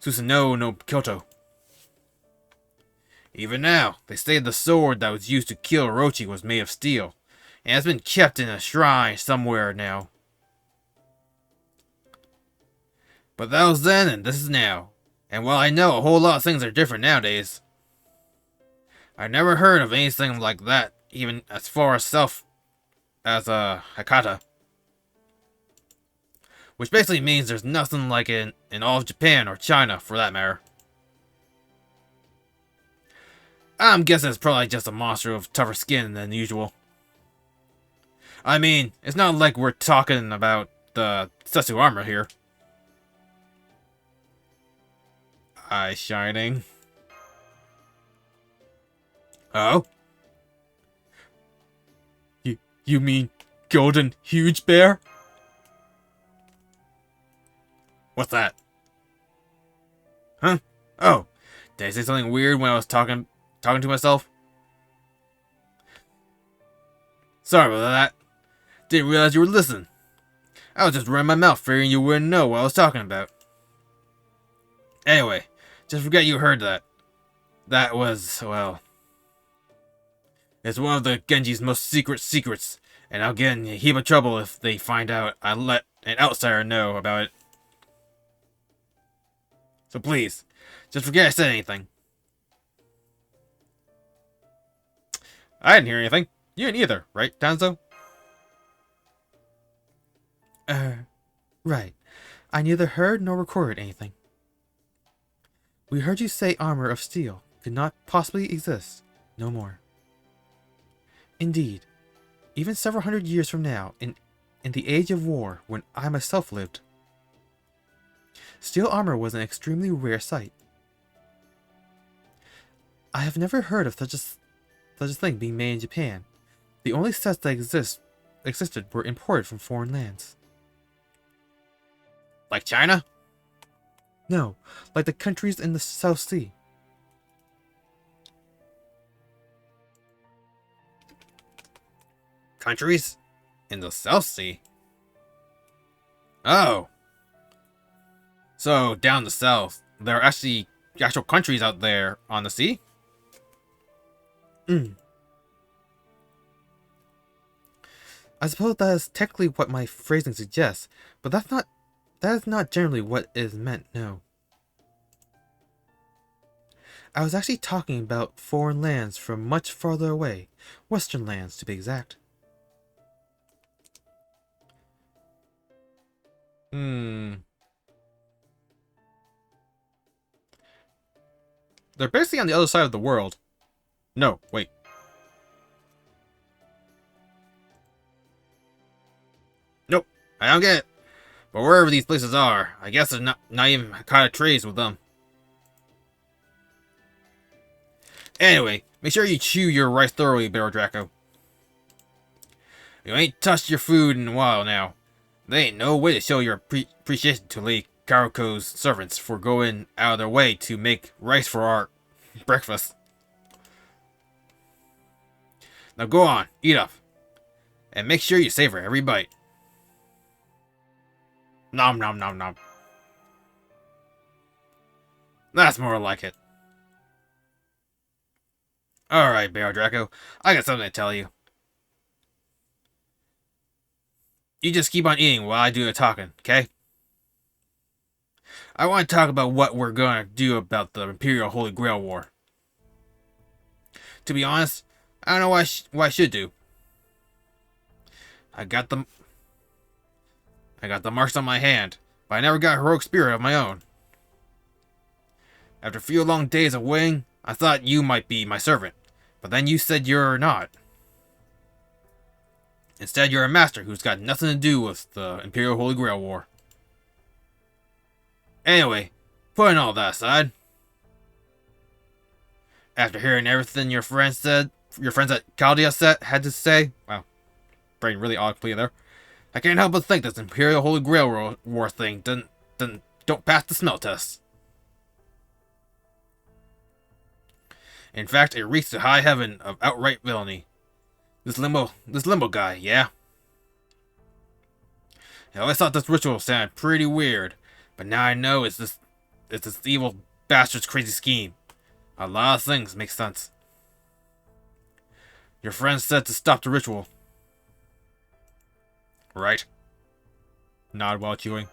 Susanoo no Kyoto. Even now, they say the sword that was used to kill Orochi was made of steel, and has been kept in a shrine somewhere now. But that was then and this is now. And while I know a whole lot of things are different nowadays, I never heard of anything like that, even as far as south as Hakata. Which basically means there's nothing like it in all of Japan or China, for that matter. I'm guessing it's probably just a monster with tougher skin than usual. I mean, it's not like we're talking about the Setsu armor here. Eye shining. Oh? You mean Golden Huge Bear? What's that? Huh? Oh, did I say something weird when I was talking to myself? Sorry about that. Didn't realize you were listening. I was just running my mouth figuring you wouldn't know what I was talking about. Anyway, just forget you heard that. That was, well... It's one of the Genji's most secret secrets, and I'll get in a heap of trouble if they find out I let an outsider know about it. So please, just forget I said anything. I didn't hear anything. You didn't either, right, Danzo? Right. I neither heard nor recorded anything. We heard you say armor of steel could not possibly exist no more. Indeed, even several hundred years from now, in the age of war when I myself lived, steel armor was an extremely rare sight. I have never heard of such a thing being made in Japan. The only sets that existed were imported from foreign lands. Like China? No, like the countries in the South Sea. Countries? In the South Sea? Oh. So, down the south, there are actual countries out there on the sea? I suppose that is technically what my phrasing suggests, but that is not generally what is meant, no. I was actually talking about foreign lands from much farther away, Western lands to be exact. They're basically on the other side of the world. No, wait. Nope, I don't get it. But wherever these places are, I guess there's not even Hakata trades with them. Anyway, make sure you chew your rice thoroughly, Barrow Draco. You ain't touched your food in a while now. There ain't no way to show your appreciation to Lee Karuko's servants for going out of their way to make rice for our breakfast. Now go on, eat up. And make sure you savor every bite. Nom nom nom nom. That's more like it. Alright, Bear Draco, I got something to tell you. You just keep on eating while I do the talking, okay? I want to talk about what we're gonna do about the Imperial Holy Grail War. To be honest, I don't know what I should do. I got the marks on my hand, but I never got a heroic spirit of my own. After a few long days of waiting, I thought you might be my servant, but then you said you're not. Instead, you're a master who's got nothing to do with the Imperial Holy Grail War. Anyway, putting all that aside, after hearing everything your friends at Chaldea had to say, wow, brain really oddly there, I can't help but think this Imperial Holy Grail War thing don't pass the smell test. In fact, it reeks to high heaven of outright villainy. This limbo guy, yeah? I always thought this ritual sounded pretty weird, but now I know it's this evil bastard's crazy scheme. A lot of things make sense. Your friend said to stop the ritual. Right? Nod while chewing.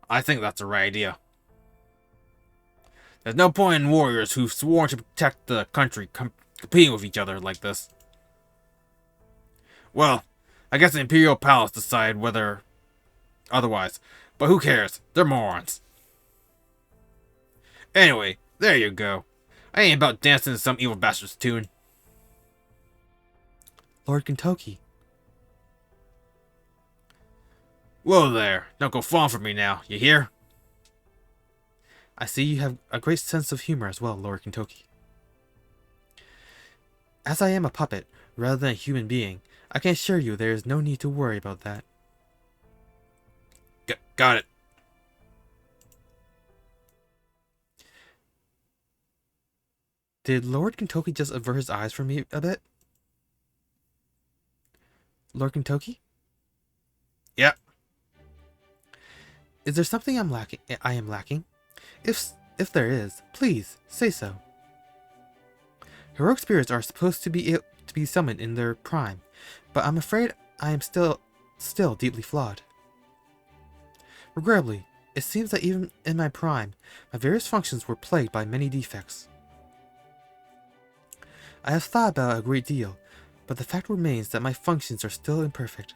I think that's the right idea. There's no point in warriors who've sworn to protect the country competing with each other like this. Well, I guess the Imperial Palace decide whether otherwise, but who cares? They're morons. Anyway, there you go. I ain't about dancing to some evil bastard's tune. Lord Kentucky. Whoa there, don't go falling for me now, you hear? I see you have a great sense of humor as well, Lord Kentucky. As I am a puppet, rather than a human being, I can assure you there is no need to worry about that. Got it. Did Lord Kentucky just avert his eyes from me a bit? Lord Kentucky? Yeah. Is there something I am lacking? If there is, please say so. Heroic spirits are supposed to be summoned in their prime, but I'm afraid I am still deeply flawed. Regrettably, it seems that even in my prime, my various functions were plagued by many defects. I have thought about it a great deal, but the fact remains that my functions are still imperfect.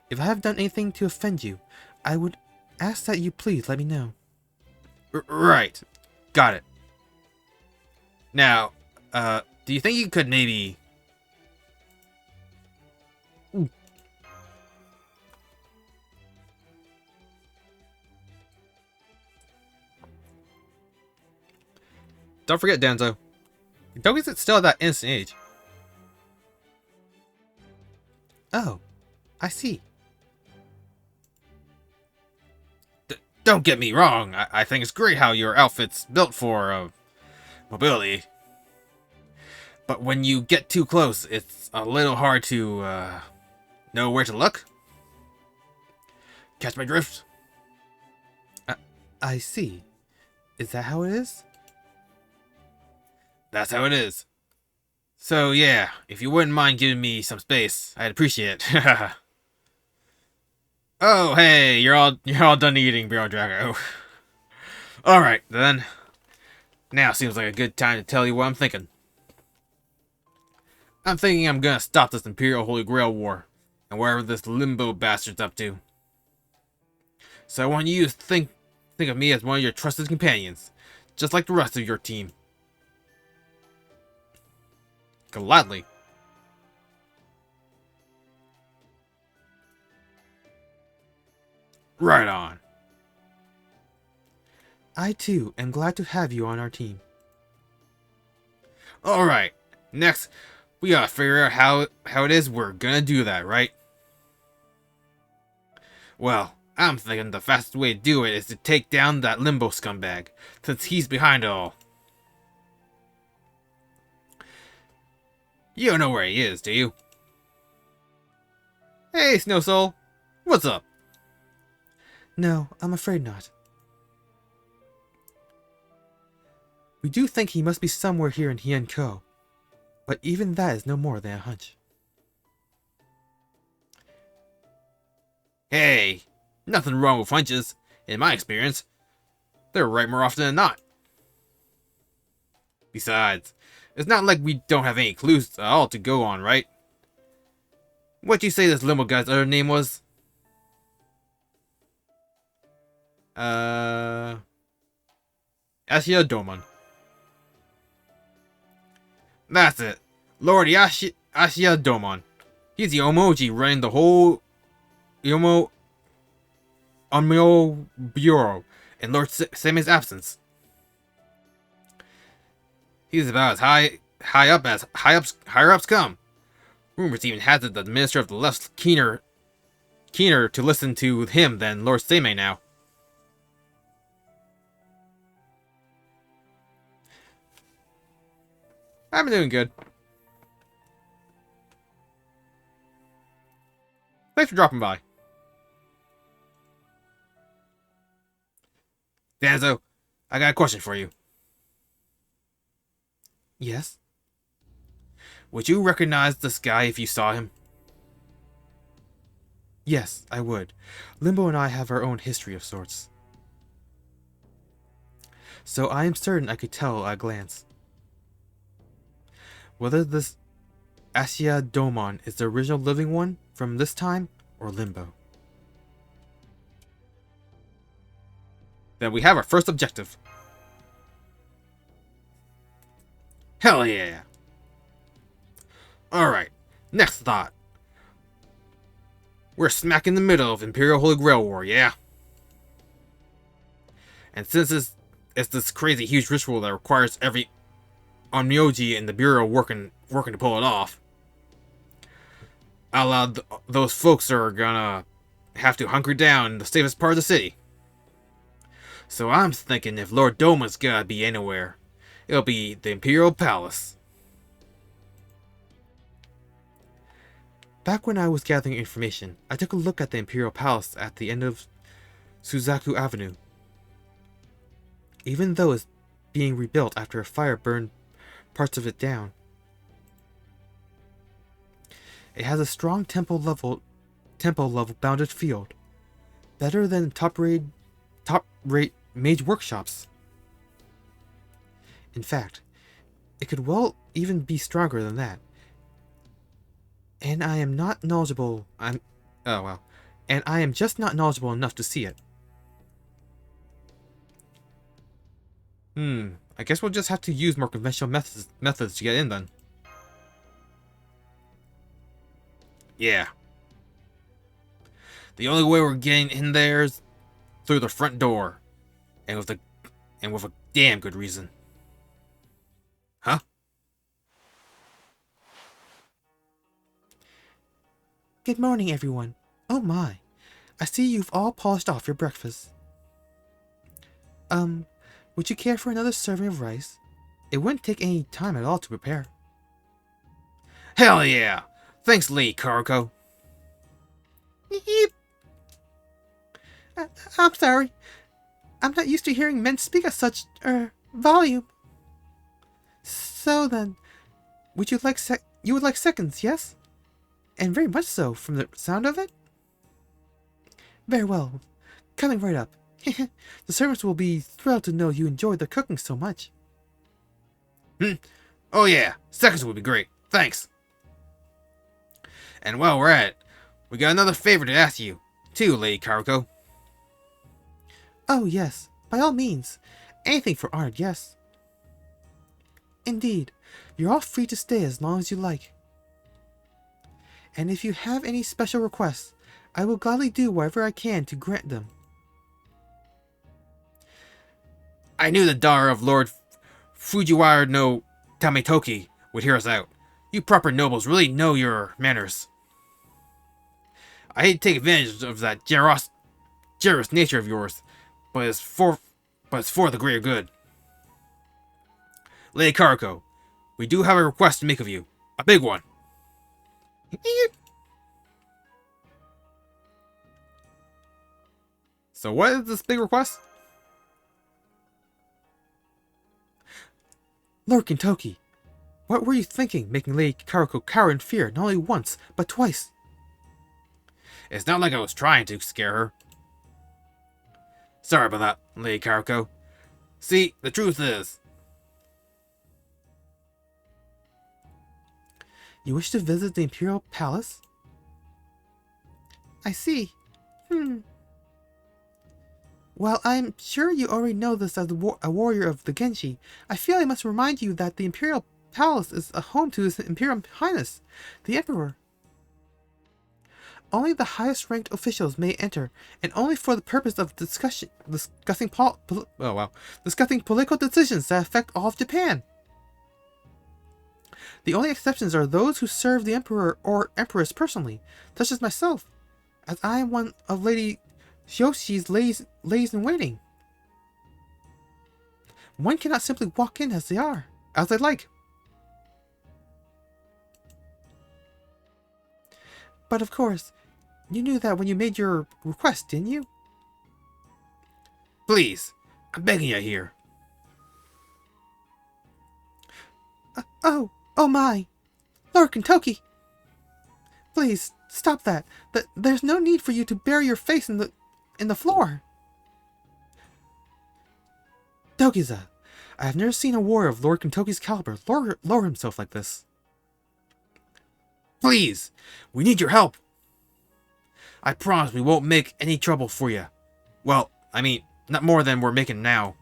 If I have done anything to offend you, I would ask that you please let me know. Right. Got it. Now, do you think you could maybe... Don't forget, Danzo. Kentucky's still at that innocent age. Oh, I see. Don't get me wrong. I think it's great how your outfit's built for mobility. But when you get too close, it's a little hard to know where to look. Catch my drift? I see. Is that how it is? That's how it is. So yeah, if you wouldn't mind giving me some space, I'd appreciate it. Oh hey, you're all done eating, Bear Draco. Alright then. Now seems like a good time to tell you what I'm thinking. I'm thinking I'm gonna stop this Imperial Holy Grail War, and wherever this limbo bastard's up to. So I want you to think of me as one of your trusted companions, just like the rest of your team. Gladly. Right on. I too am glad to have you on our team. Alright, next, We gotta figure out how it is we're gonna do that, right? Well, I'm thinking the fastest way to do it is to take down that Limbo scumbag, since he's behind it all. You don't know where he is, do you? Hey, Snow Soul. What's up? No, I'm afraid not. We do think he must be somewhere here in Heian-kyo, but even that is no more than a hunch. Hey, nothing wrong with hunches, in my experience. They're right more often than not. Besides, it's not like we don't have any clues at all to go on, right? What'd you say this limo guy's other name was? Asia Domon. That's it. Lord Asia Domon. He's the emoji running the whole Onmyo Bureau in Lord Seimei's absence. He's about as high up as higher ups come. Rumors even has it that the Minister of the Left's keener to listen to him than Lord Seimei now. I've been doing good. Thanks for dropping by. Danzo, I got a question for you. Yes? Would you recognize this guy if you saw him? Yes, I would. Limbo and I have our own history of sorts. So I am certain I could tell at a glance. Whether this Asia Domon is the original living one from this time or Limbo. Then we have our first objective. Hell yeah! Alright, next thought. We're smack in the middle of Imperial Holy Grail War, yeah? And since it's this crazy huge ritual that requires every Onmyoji in the Bureau working to pull it off, those folks are gonna have to hunker down in the safest part of the city. So I'm thinking if Lord Doma's gotta be anywhere, it'll be the Imperial Palace. Back when I was gathering information, I took a look at the Imperial Palace at the end of Suzaku Avenue. Even though it's being rebuilt after a fire burned parts of it down, it has a strong temple level bounded field, better than top rate mage workshops. In fact, it could well even be stronger than that. And I am not knowledgeable. And I am just not knowledgeable enough to see it. I guess we'll just have to use more conventional methods to get in then. Yeah. The only way we're getting in there is through the front door. And with a damn good reason. Huh? Good morning, everyone. Oh my. I see you've all polished off your breakfast. Would you care for another serving of rice? It wouldn't take any time at all to prepare. Hell yeah! Thanks, Lee Karako. Yeep. I'm sorry. I'm not used to hearing men speak at such, volume. So then, would you like you would like seconds, yes? And very much so, from the sound of it? Very well. Coming right up. The servants will be thrilled to know you enjoyed their cooking so much. Oh yeah, seconds would be great. Thanks. And while we're at it, we got another favor to ask you, too, Lady Karako. Oh yes, by all means. Anything for art, yes. Indeed, you're all free to stay as long as you like. And if you have any special requests, I will gladly do whatever I can to grant them. I knew the daughter of Lord Fujiwara no Tametoki would hear us out. You proper nobles really know your manners. I hate to take advantage of that generous nature of yours, but it's for the greater good. Lady Karako, we do have a request to make of you. A big one. So what is this big request? Lord Gintoki, what were you thinking, making Lady Karako cower in fear not only once, but twice? It's not like I was trying to scare her. Sorry about that, Lady Karako. See, the truth is... You wish to visit the Imperial Palace? I see. Well, I'm sure you already know this as a warrior of the Genji. I feel I must remind you that the Imperial Palace is a home to His Imperial Highness, the Emperor. Only the highest ranked officials may enter, and only for the purpose of discussing political decisions that affect all of Japan. The only exceptions are those who serve the Emperor or Empress personally, such as myself, as I am one of Lady Yoshi's ladies in waiting. One cannot simply walk in as they like. But of course, you knew that when you made your request, didn't you? Please, I'm begging you here. Oh my! Lord Gintoki! Please, stop that. There's no need for you to bury your face in the floor. Dogiza, I have never seen a warrior of Lord Gintoki's caliber lower himself like this. Please, we need your help. I promise we won't make any trouble for you. Well, I mean, not more than we're making now.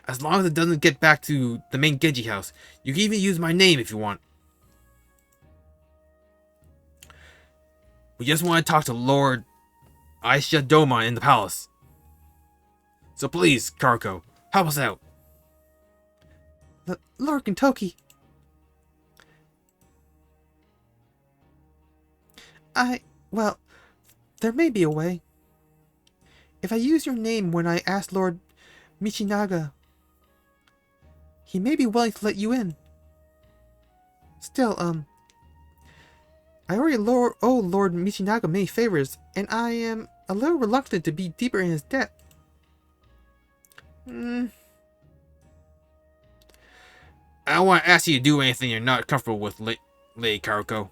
As long as it doesn't get back to the main Genji house, you can even use my name if you want. We just want to talk to Lord Aisha Domon in the palace. So please, Karako, help us out. Lord Gintoki. Well, there may be a way. If I use your name when I ask Lord Michinaga, he may be willing to let you in. Still, I already owe Lord Michinaga many favors, and I am a little reluctant to be deeper in his debt. I don't want to ask you to do anything you're not comfortable with, Lady Karako.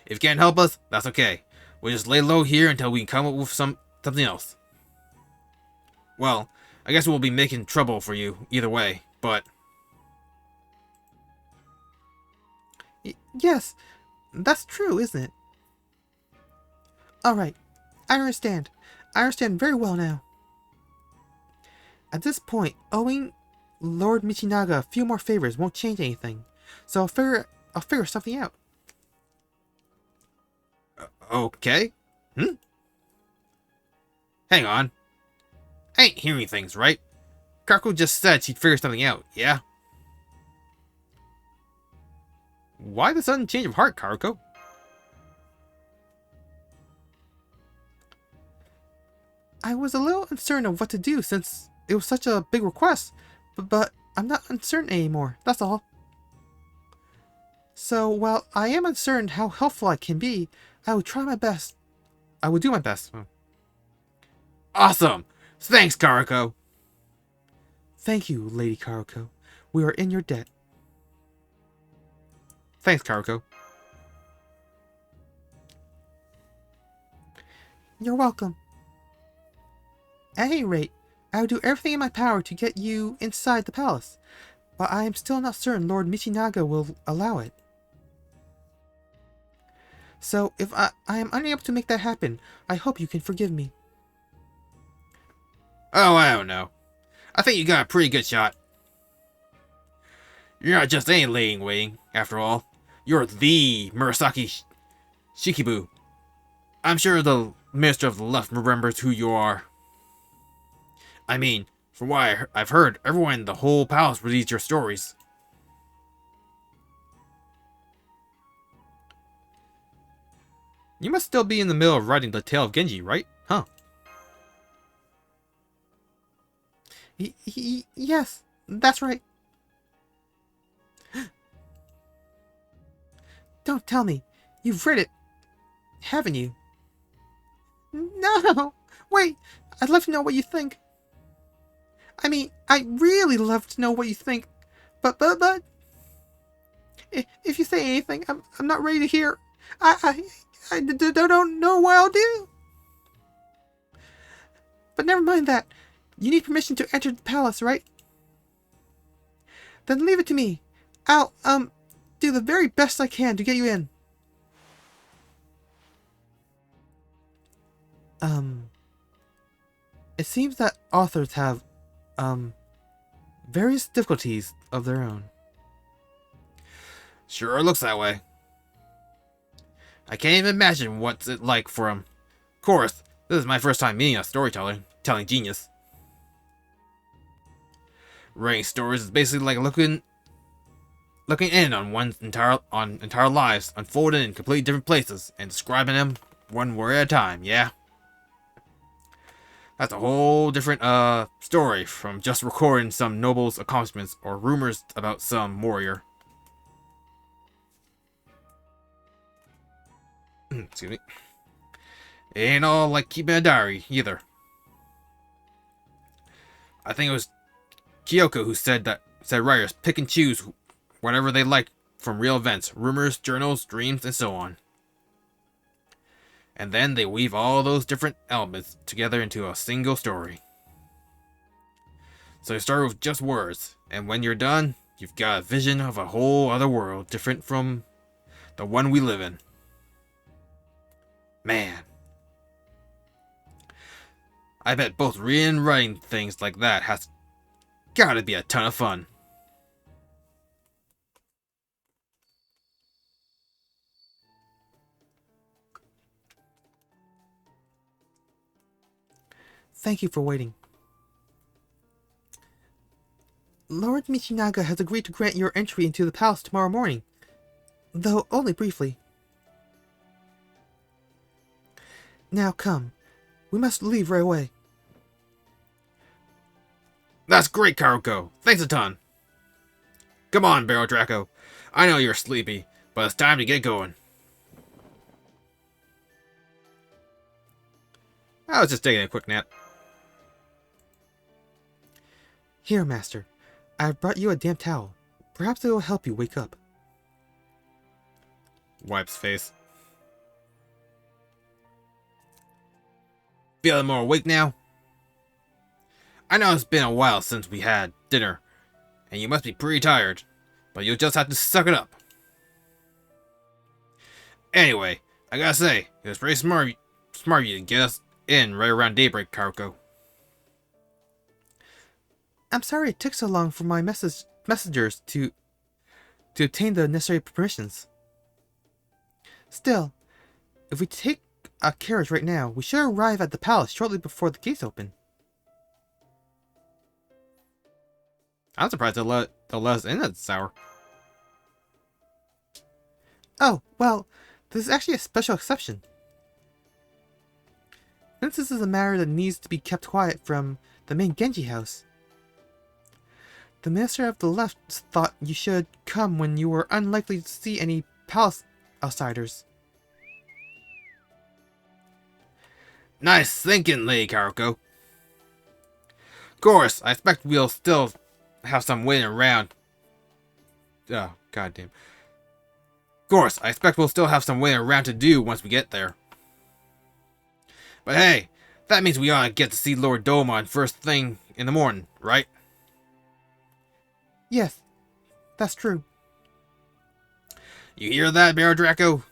If you can't help us, that's okay. We'll just lay low here until we can come up with something else. Well, I guess we'll be making trouble for you either way, but... Yes, that's true, isn't it? Alright, I understand. I understand very well now. At this point, owing Lord Michinaga a few more favors won't change anything, so I'll figure something out. Okay. Hang on. I ain't hearing things, right? Karako just said she'd figure something out, yeah? Why the sudden change of heart, Karako? I was a little uncertain of what to do since it was such a big request, but I'm not uncertain anymore, that's all. So, while I am uncertain how helpful I can be, I will try my best. I will do my best. Awesome! Thanks, Karako! Thank you, Lady Karako. We are in your debt. Thanks, Karako. You're welcome. At any rate, I will do everything in my power to get you inside the palace, but I am still not certain Lord Michinaga will allow it. So, if I am unable to make that happen, I hope you can forgive me. Oh, I don't know. I think you got a pretty good shot. You're not just any lady in waiting, after all. You're the Murasaki Shikibu. I'm sure the Minister of the Left remembers who you are. I mean, From what I've heard, everyone in the whole palace reads your stories. You must still be in the middle of writing the Tale of Genji, right? Huh. Yes, that's right. Don't tell me. You've read it, haven't you? No! Wait! I'd love to know what you think. I mean, I'd really love to know what you think. But... If you say anything, I'm not ready to hear. I don't know what I'll do. But never mind that. You need permission to enter the palace, right? Then leave it to me. I'll, do the very best I can to get you in. It seems that authors have, various difficulties of their own. Sure looks that way. I can't even imagine what's it like for him. Of course, this is my first time meeting a storyteller, telling genius. Writing stories is basically like looking in on one's entire lives unfolding in completely different places and describing them one word at a time, yeah? That's a whole different story from just recording some noble's accomplishments or rumors about some warrior. Excuse me. It ain't all like keeping a diary either. I think it was Kyoko who said writers pick and choose whatever they like from real events, rumors, journals, dreams, and so on. And then they weave all those different elements together into a single story. So you start with just words, and when you're done, you've got a vision of a whole other world different from the one we live in. Man. I bet both reading and writing things like that has gotta be a ton of fun. Thank you for waiting. Lord Michinaga has agreed to grant your entry into the palace tomorrow morning, though only briefly. Now come. We must leave right away. That's great, Karuko. Thanks a ton. Come on, Barrel Draco. I know you're sleepy, but it's time to get going. I was just taking a quick nap. Here, Master. I have brought you a damp towel. Perhaps it will help you wake up. Wipes face. Feeling more awake now? I know it's been a while since we had dinner, and you must be pretty tired, but you'll just have to suck it up. Anyway, I gotta say, it was pretty smart of you to get us in right around daybreak, Karuko. I'm sorry it took so long for my messengers to obtain the necessary permissions. Still, if we take a carriage right now, we should arrive at the palace shortly before the gates open. I'm surprised they'll let us in at this hour. Oh, well, this is actually a special exception. Since this is a matter that needs to be kept quiet from the main Genji house, the Minister of the Left thought you should come when you were unlikely to see any palace outsiders. Nice thinking, Lady Karuko. Of course, I expect we'll still have some waiting around. Oh, goddamn. Of course, I expect we'll still have some waiting around to do once we get there. But hey, that means we ought to get to see Lord Domon first thing in the morning, right? Yes, that's true. You hear that, Barrel Draco?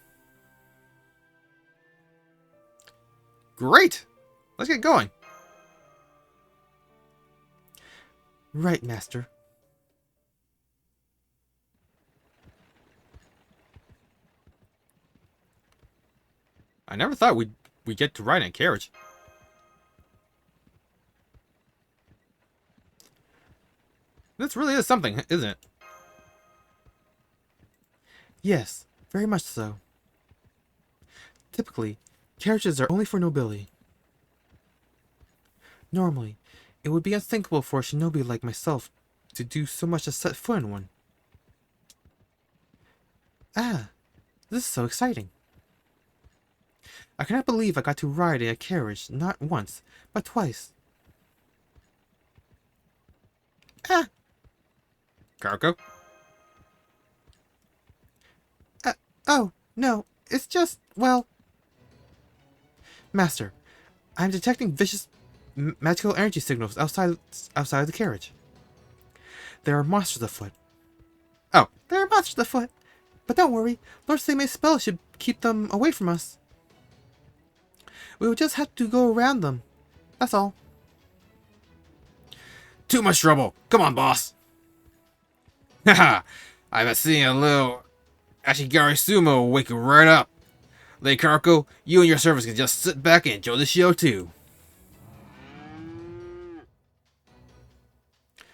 Great! Let's get going. Right, Master. I never thought we'd get to ride in a carriage. This really is something, isn't it? Yes, very much so. Typically, carriages are only for nobility. Normally, it would be unthinkable for a shinobi like myself to do so much as set foot in one. Ah, this is so exciting. I cannot believe I got to ride in a carriage not once, but twice. Ah! Karako? Oh, no, it's just, well... Master, I'm detecting vicious magical energy signals outside of the carriage. There are monsters afoot. Oh, there are monsters afoot! But don't worry, Lord Seime's spell should keep them away from us. We will just have to go around them. That's all. Too much trouble. Come on, boss. Haha, I've been seeing a little Ashigari Sumo wake you right up. Lady Karako, you and your servants can just sit back and enjoy the show too.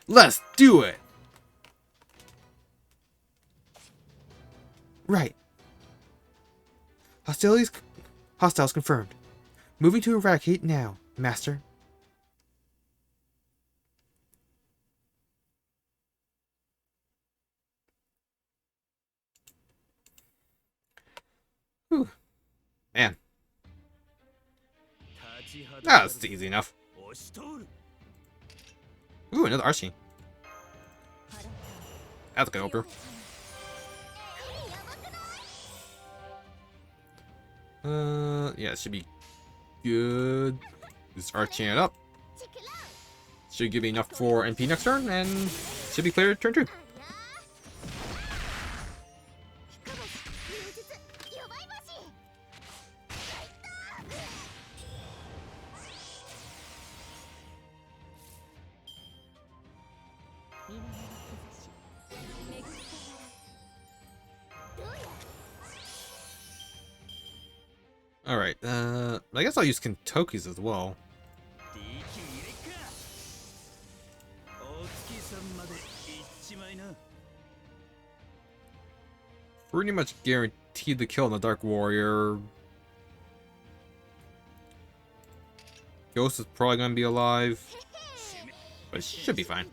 Let's do it! Right. Hostiles confirmed. Moving to eradicate now, Master. Whew. Man. That's easy enough. Ooh, another Archie. That's a good opener. Yeah, it should be good. Just arching it up. Should give me enough for NP next turn, and should be clear turn 2. Alright, I guess I'll use Kentoki's as well. Pretty much guaranteed the kill on the Dark Warrior. Ghost is probably gonna be alive, but it should be fine.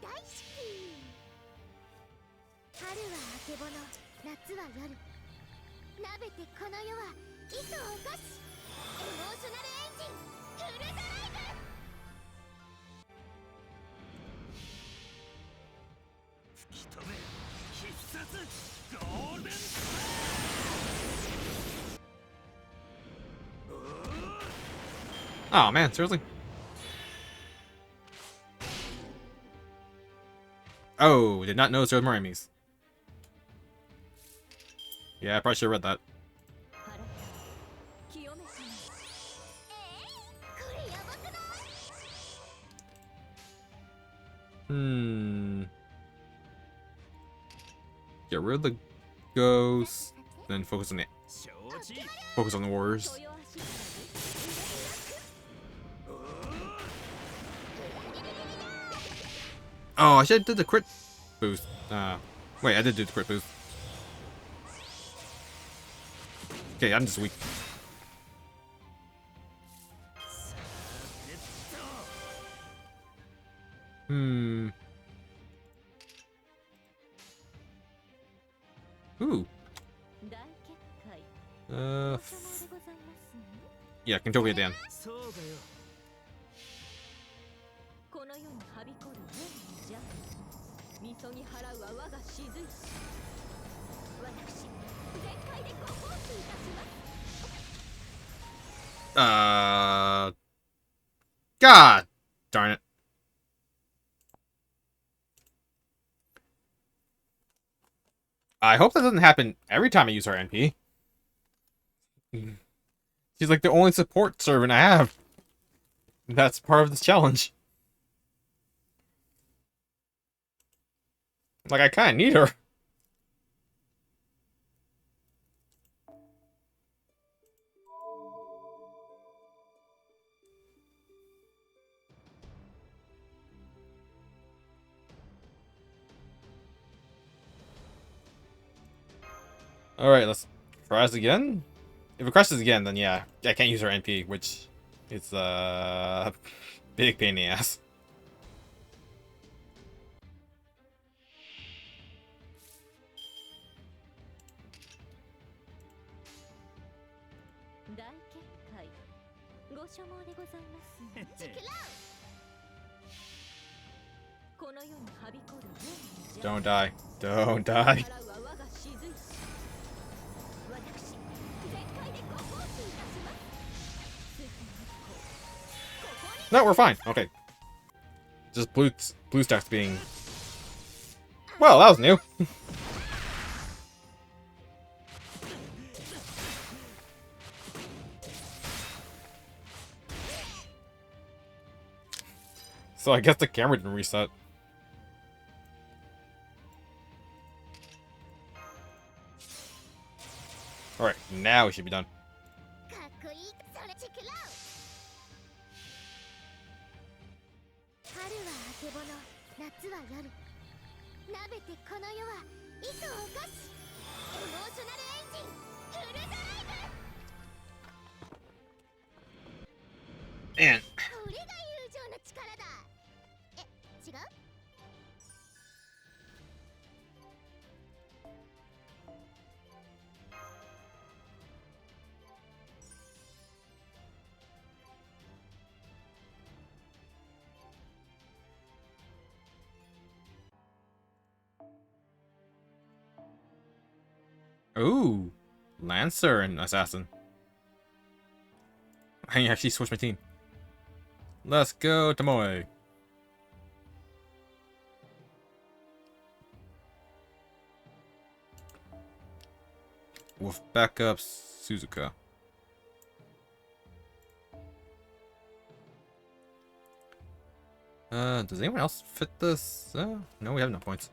Oh man, seriously? Oh, did not notice there was more enemies. Yeah, I probably should have read that. Get rid of the ghost, then focus on the warriors. Oh, I should have did the crit boost. Wait, I did do the crit boost. Okay, I'm just weak. Ooh. Yeah, Kentoki at the end. God darn it. I hope that doesn't happen every time I use our NP. She's like the only support servant I have. That's part of this challenge. Like, I kind of need her. Alright, let's try this again. If it crashes again, then yeah, I can't use her NP, which is big pain in the ass. Don't die. Don't die. No, we're fine. Okay. Just blue stacks being... Well, that was new. So I guess the camera didn't reset. Alright, now we should be done. Man. Ooh, Lancer and Assassin. I actually switched my team. Let's go, Tomoe. With backup Suzuka. Does anyone else fit this? No, we have no points.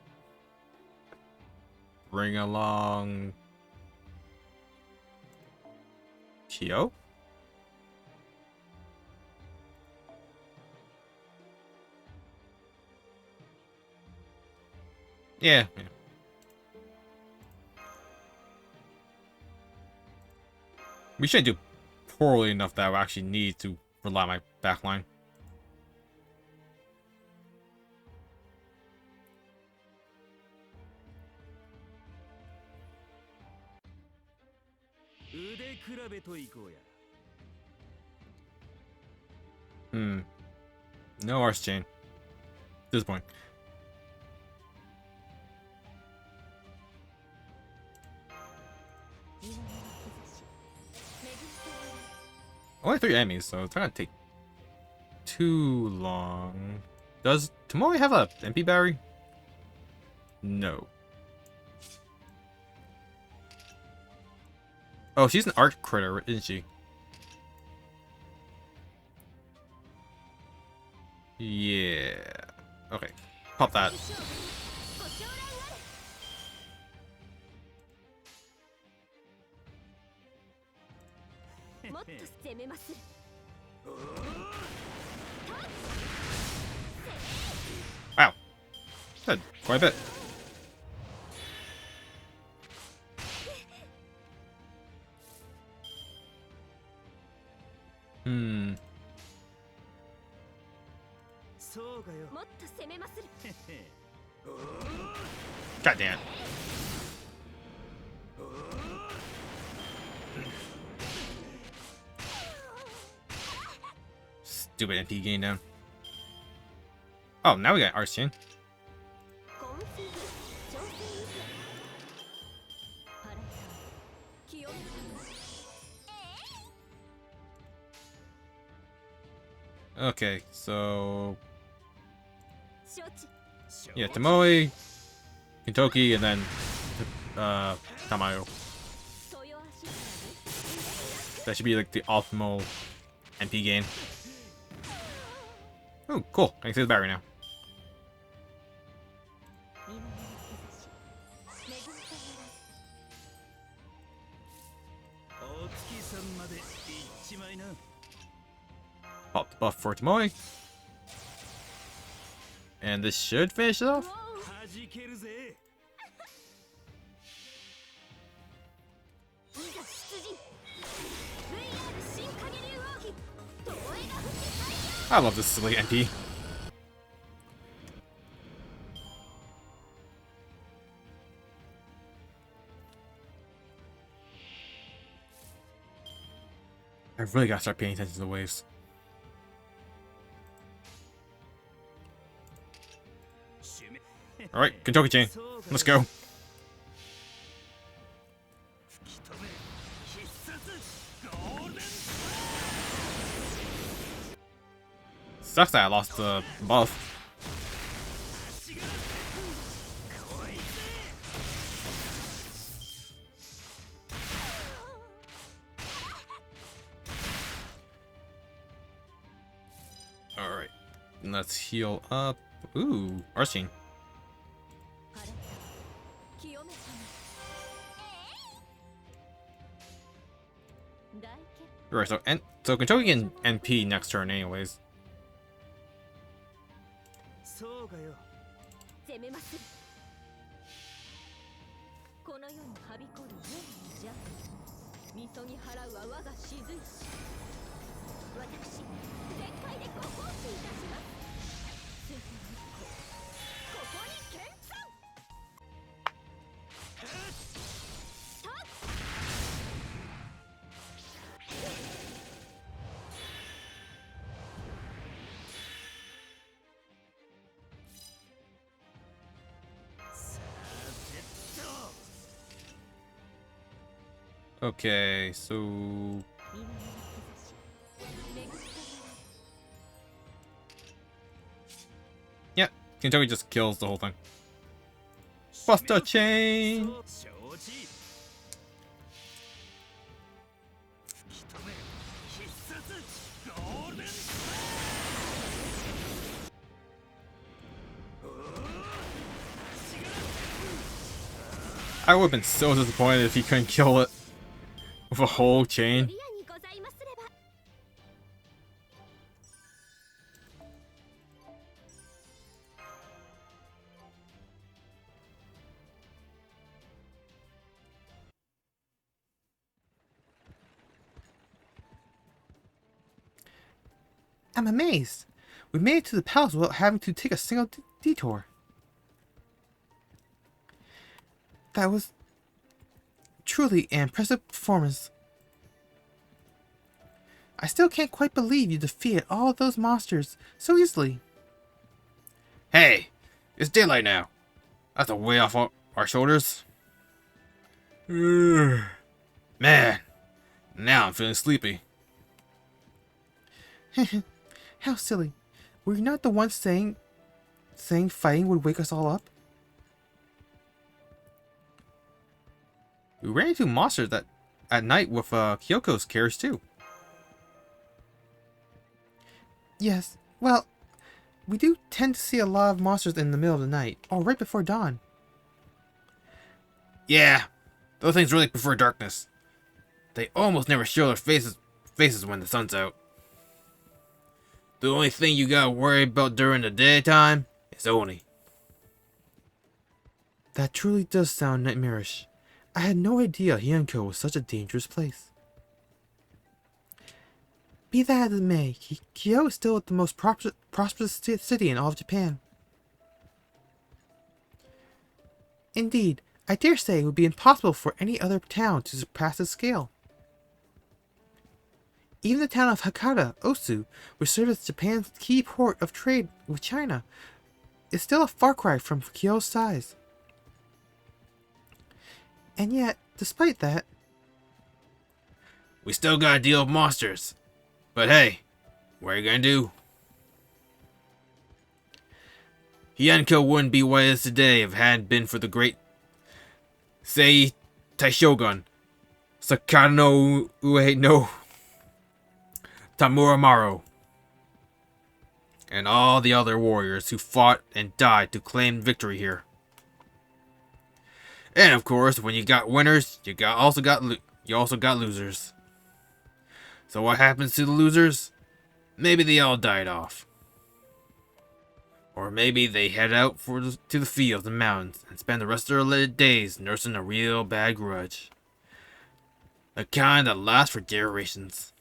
Bring along Kyo? Yeah. We shouldn't do poorly enough that I actually need to rely on my backline. No arse chain. Disappointing. Only 3 enemies, so it's not gonna take too long. Does Tomoe have a MP battery? No. Oh, she's an art critter, isn't she? Yeah. Okay. Pop that. Wow. Good. Quite a bit. God damn it. Stupid MP gain down. Oh, now we got Arse chain. Okay, so yeah, Tomoe, Kentoki, and then Tamayo. That should be like the optimal MP gain. Oh, cool. I can see the battery now. Pop the buff for Tomoe. And this should finish it off. I love this silly NP. I really gotta start paying attention to the waves. Alright, Kentucky chain. Let's go. Sucks that I lost the buff. Alright, let's heal up. Ooh, Arcane. Right, so Kentucky can NP next turn anyways. Okay, so yeah, Kentucky just kills the whole thing. Buster chain. I would have been so disappointed if he couldn't kill it with a whole chain. I'm amazed. We made it to the palace without having to take a single detour. That was truly an impressive performance. I still can't quite believe you defeated all of those monsters so easily. Hey, it's daylight now. That's a way off our shoulders. Man, now I'm feeling sleepy. How silly. Were you not the ones saying fighting would wake us all up? We ran into monsters at night with Kyoko's carriage too. Yes, well, we do tend to see a lot of monsters in the middle of the night, or right before dawn. Yeah, those things really prefer darkness. They almost never show their faces when the sun's out. The only thing you gotta worry about during the daytime is Oni. That truly does sound nightmarish. I had no idea Heian-kyo was such a dangerous place. Be that as it may, Kyoto is still the most prosperous city in all of Japan. Indeed, I dare say it would be impossible for any other town to surpass its scale. Even the town of Hakata, Osu, which serves as Japan's key port of trade with China, is still a far cry from Kyoto's size. And yet, despite that, We still gotta deal with monsters. But hey, what are you gonna do? Heian-kyo wouldn't be what it is today if it hadn't been for the great Sei Taishogun, Sakata no Ue no Tamuramaro, and all the other warriors who fought and died to claim victory here. And of course, when you got winners, you also got losers. So what happens to the losers? Maybe they all died off. Or maybe they head out to the fields and mountains and spend the rest of their days nursing a real bad grudge. The kind that lasts for generations.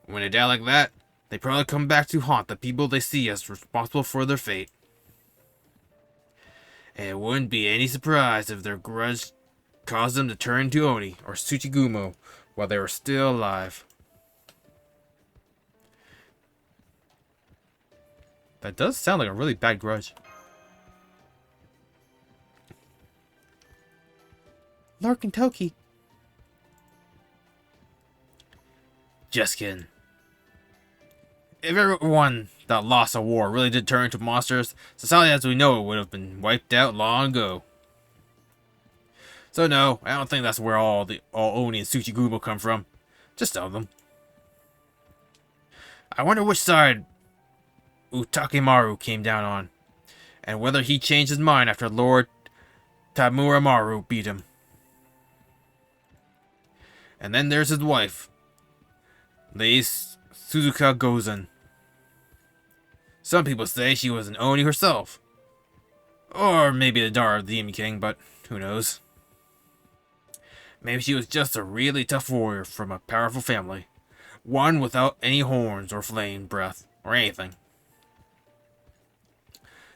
When they die like that, They probably come back to haunt the people they see as responsible for their fate. And it wouldn't be any surprise if their grudge caused them to turn to Oni or Tsuchigumo while they were still alive. That does sound like a really bad grudge. Lord Kentucky. Just kidding. If everyone that lost a war really did turn into monsters, society as we know it would have been wiped out long ago. So no, I don't think that's where all Oni and Tsuchigumo come from. Just some of them. I wonder which side Utakimaru came down on, and whether he changed his mind after Lord Tamuramaru beat him. And then there's his wife, Lady Suzuka Gozen. Some people say she was an Oni herself. Or maybe the daughter of the Demon King, but who knows. Maybe she was just a really tough warrior from a powerful family. One without any horns or flame breath or anything.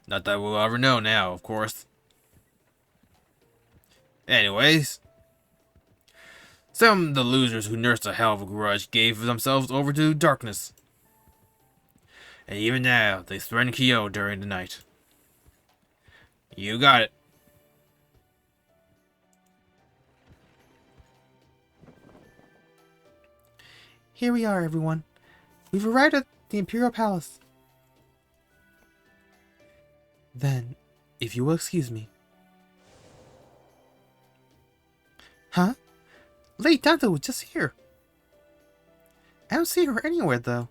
Not that we'll ever know now, of course. Anyways. Some of the losers who nursed a hell of a grudge gave themselves over to darkness. And even now, they threaten Kyo during the night. You got it. Here we are, everyone. We've arrived at the Imperial Palace. Then, if you will excuse me. Huh? Lady Danto was just here. I don't see her anywhere, though.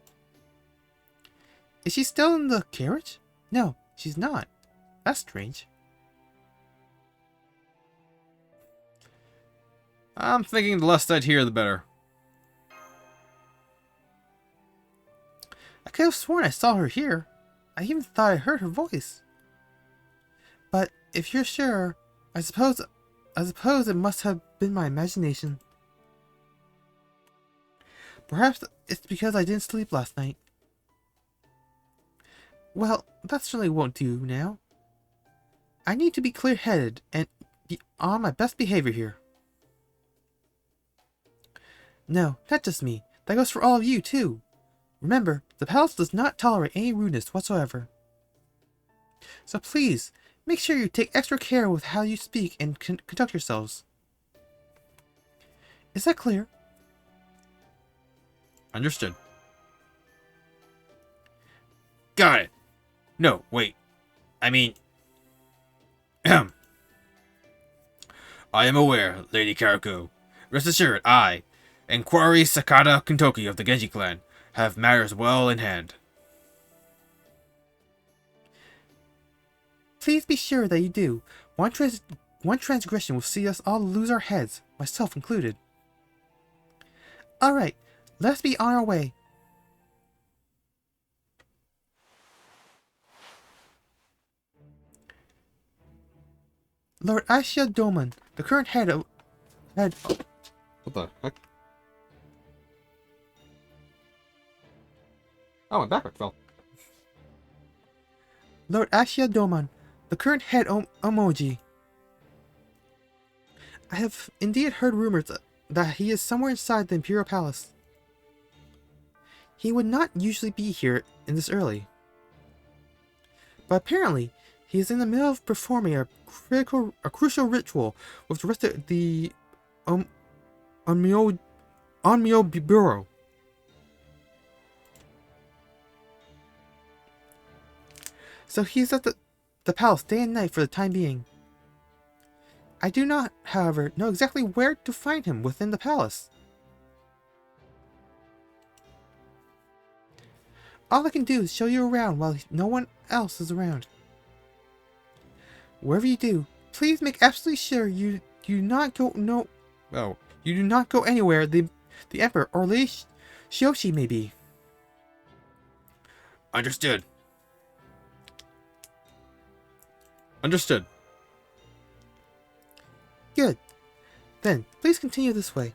Is she still in the carriage? No, she's not. That's strange. I'm thinking the less said here, the better. I could have sworn I saw her here. I even thought I heard her voice. But if you're sure, I suppose it must have been my imagination. Perhaps it's because I didn't sleep last night. Well, that certainly won't do now. I need to be clear-headed and be on my best behavior here. No, not just me. That goes for all of you, too. Remember, the palace does not tolerate any rudeness whatsoever. So please, make sure you take extra care with how you speak and conduct yourselves. Is that clear? Understood. Got it. No, wait. I mean... I am aware, Lady Karako. Rest assured, I, and Quarry Sakata Kintoki of the Genji clan, have matters well in hand. Please be sure that you do. One transgression will see us all lose our heads, myself included. Alright, let's be on our way. Lord Ashia Doman, the current head... What the heck? Oh, my backpack fell. Lord Ashia Doman, the current head emoji. I have indeed heard rumors that he is somewhere inside the Imperial Palace. He would not usually be here in this early. But apparently, he is in the middle of performing a crucial ritual with the rest of the Onmyo Bureau. So he's at the palace day and night for the time being. I do not, however, know exactly where to find him within the palace. All I can do is show you around while no one else is around. Wherever you do, please make absolutely sure you do not go you do not go anywhere the Emperor or Lady Shioshi may be. Understood. Understood. Good. Then, please continue this way.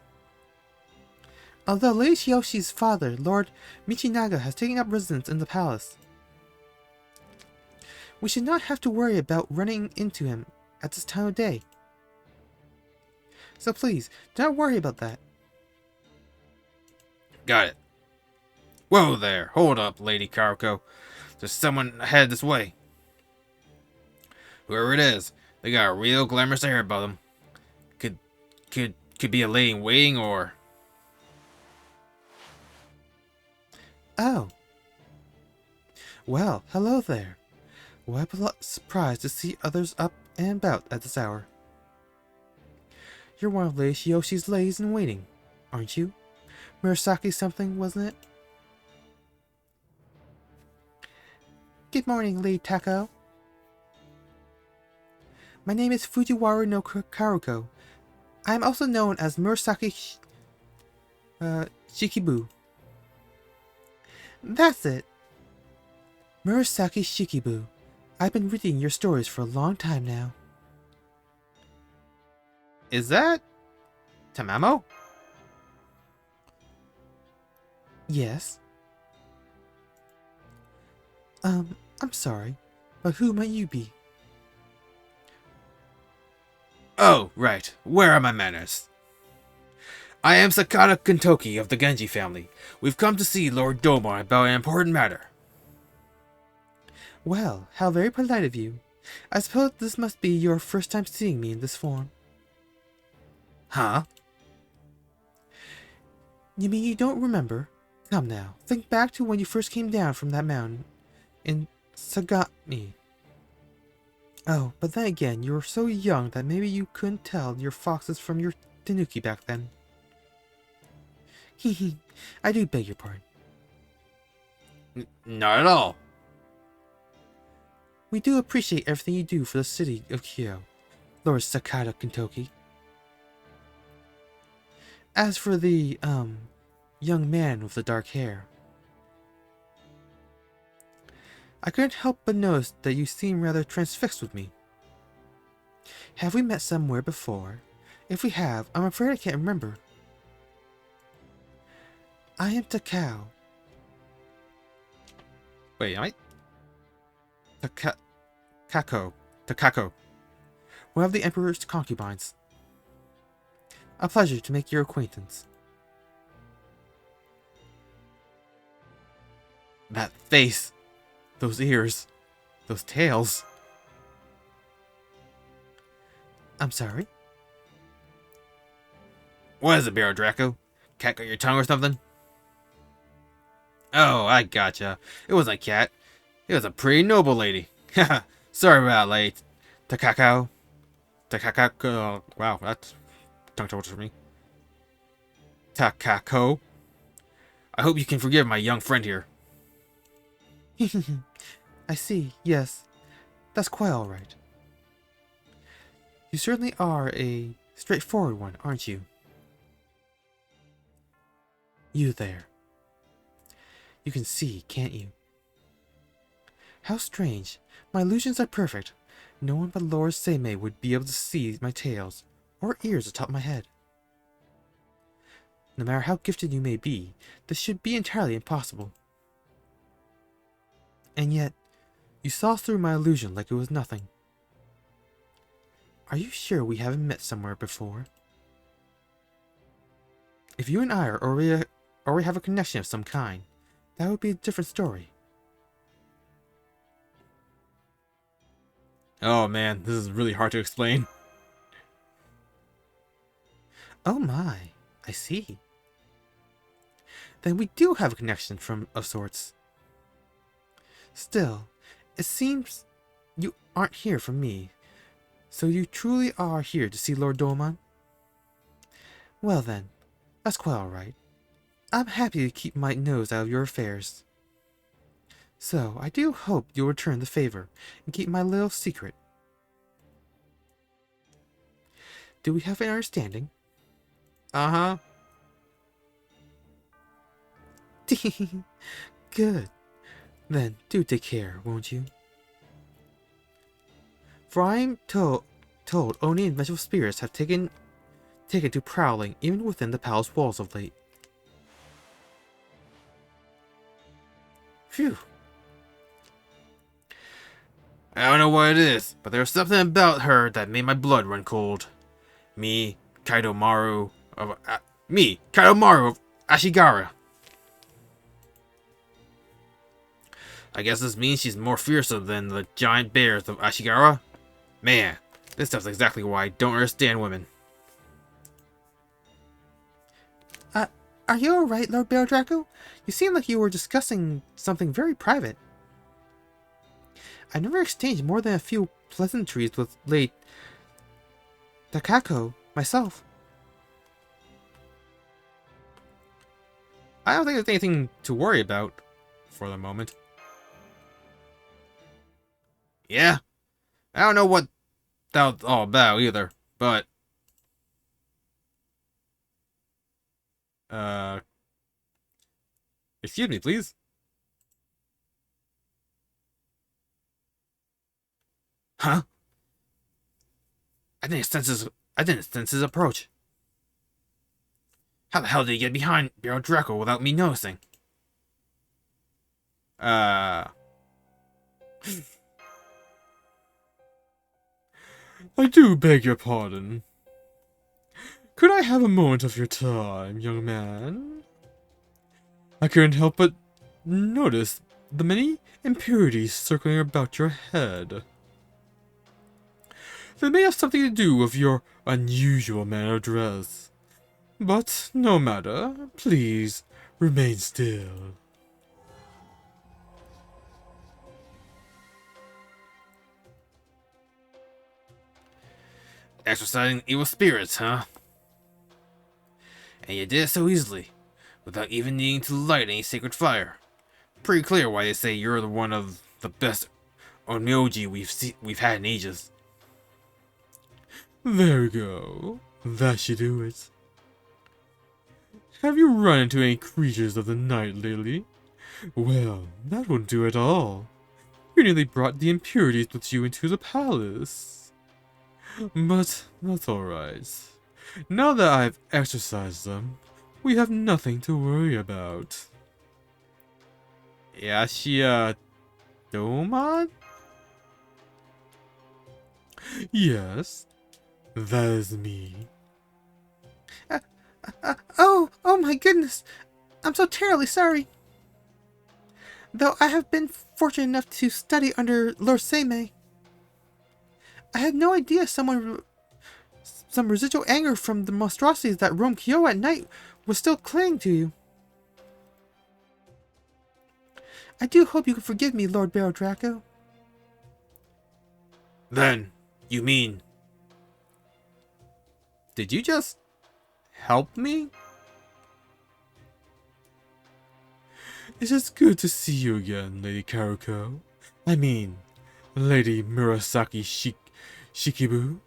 Although Lady Yoshi's father, Lord Michinaga, has taken up residence in the palace, we should not have to worry about running into him at this time of day. So please, do not worry about that. Got it. Whoa there. Hold up, Lady Karuko. There's someone ahead this way. Whoever it is, they got a real glamorous air about them. Could be a lady in waiting or... Oh. Well, hello there. Well, I'm surprised to see others up and about at this hour. You're one of Lady Yoshi's ladies in waiting, aren't you? Murasaki something, wasn't it? Good morning, Lady Tako. My name is Fujiwara no Karuko. I am also known as Murasaki Shikibu. That's it. Murasaki Shikibu. I've been reading your stories for a long time now. Is that Tamamo? Yes. I'm sorry, but who might you be? Oh, right. Where are my manners? I am Sakata Kentoki of the Genji family. We've come to see Lord Domon about an important matter. Well, how very polite of you. I suppose this must be your first time seeing me in this form. Huh? You mean you don't remember? Come now, think back to when you first came down from that mountain in Sagami. Oh, but then again, you were so young that maybe you couldn't tell your foxes from your tanuki back then. Hehe, I do beg your pardon. Not at all. We do appreciate everything you do for the city of Kyo, Lord Sakata Kentoki. As for the, young man with the dark hair, I couldn't help but notice that you seem rather transfixed with me. Have we met somewhere before? If we have, I'm afraid I can't remember. I am Takao. Wait, am I? Takako. One of the Emperor's concubines. A pleasure to make your acquaintance. That face. Those ears. Those tails. I'm sorry? What is it, Barrow Draco? Cat got your tongue or something? Oh, I gotcha. It wasn't a cat. It was a pretty noble lady. Haha. Sorry about late. Takako. Wow, that's tongue twister for me. Takako. I hope you can forgive my young friend here. I see, yes. That's quite alright. You certainly are a straightforward one, aren't you? You there. You can see, can't you? How strange. My illusions are perfect. No one but Lord Seimei would be able to see my tails or ears atop my head. No matter how gifted you may be, this should be entirely impossible. And yet, you saw through my illusion like it was nothing. Are you sure we haven't met somewhere before? If you and I are already have a connection of some kind, that would be a different story. Oh man, this is really hard to explain. Oh my, I see. Then we do have a connection of sorts. Still, it seems you aren't here for me, so you truly are here to see Lord Domon? Well then, that's quite alright. I'm happy to keep my nose out of your affairs. So, I do hope you'll return the favor and keep my little secret. Do we have an understanding? Uh-huh. Good. Then do take care, won't you? For I am told only vengeful spirits have taken to prowling even within the palace walls of late. Phew. I don't know what it is, but there's something about her that made my blood run cold. Kaido Maru of Ashigara. I guess this means she's more fearsome than the giant bears of Ashigara? Man, this stuff's exactly why I don't understand women. Are you alright, Lord Bear Draco? You seem like you were discussing something very private. I've never exchanged more than a few pleasantries with late Takako myself. I don't think there's anything to worry about for the moment. Yeah? I don't know what that was all about either, but... Excuse me, please. Huh? I didn't sense his approach. How the hell did he get behind Bear Draco without me noticing? I do beg your pardon. Could I have a moment of your time, young man? I couldn't help but notice the many impurities circling about your head. They may have something to do with your unusual manner of dress. But no matter, please remain still. Exorcising evil spirits, huh? And you did it so easily, without even needing to light any sacred fire. Pretty clear why they say you're one of the best onmyoji we've had in ages. There we go. That should do it. Have you run into any creatures of the night lately? Well, that won't do at all. You nearly brought the impurities with you into the palace. But that's alright. Now that I've exorcised them, we have nothing to worry about. Yashia Doman? Yes, that is me. Oh my goodness. I'm so terribly sorry. Though I have been fortunate enough to study under Lord Seimei, I had no idea some residual anger from the monstrosities that roam Kyo at night was still clinging to you. I do hope you can forgive me, Lord Bear Draco. Then, you mean... Did you just help me? It is good to see you again, Lady Karuko. I mean, Lady Murasaki Shikibu.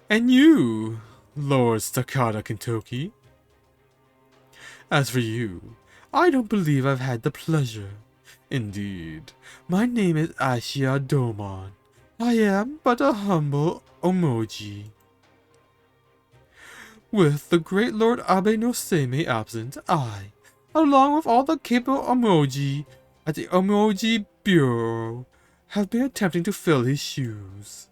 And you, Lord Sakata Kentoki. As for you, I don't believe I've had the pleasure. Indeed, my name is Ashia Doman. I am but a humble omoji. With the great Lord Abe no Seimei absent, I, along with all the capable omoji at the Omoji Bureau, have been attempting to fill his shoes.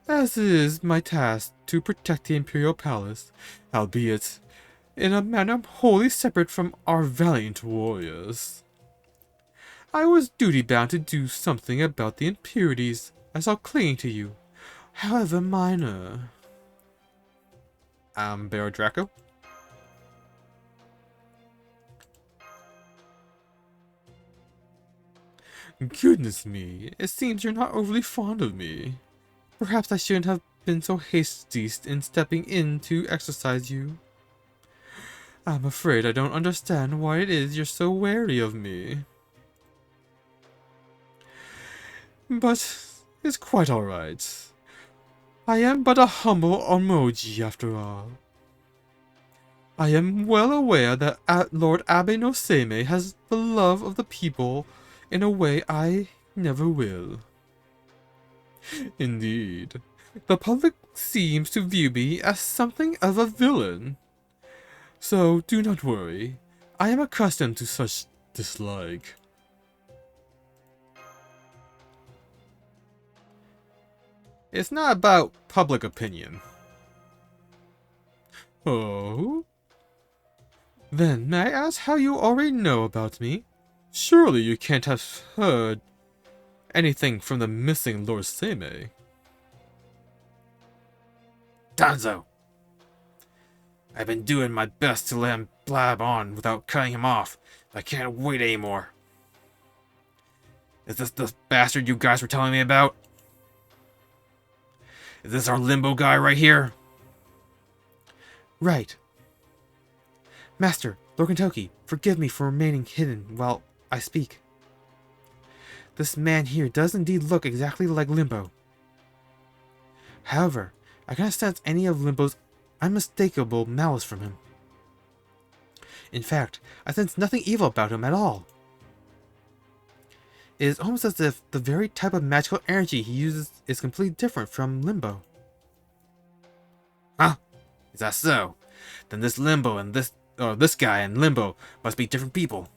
As it is my task to protect the Imperial Palace, albeit in a manner wholly separate from our valiant warriors. I was duty-bound to do something about the impurities I saw clinging to you, however minor. Bear Draco? Goodness me, it seems you're not overly fond of me. Perhaps I shouldn't have been so hasty in stepping in to exercise you. I'm afraid I don't understand why it is you're so wary of me. But it's quite alright. I am but a humble omoji after all. I am well aware that Lord Abe no Seimei has the love of the people in a way I never will. Indeed, the public seems to view me as something of a villain. So do not worry, I am accustomed to such dislike. It's not about public opinion. Oh? Then may I ask how you already know about me? Surely you can't have heard anything from the missing Lord Seimei. Danzo! I've been doing my best to let him blab on without cutting him off, but I can't wait anymore. Is this the bastard you guys were telling me about? Is this our limbo guy right here? Right. Master, Lord Kentucky, forgive me for remaining hidden while I speak. This man here does indeed look exactly like Limbo. However, I cannot sense any of Limbo's unmistakable malice from him. In fact, I sense nothing evil about him at all. It is almost as if the very type of magical energy he uses is completely different from Limbo. Huh? Is that so? Then this Limbo and this guy and Limbo must be different people.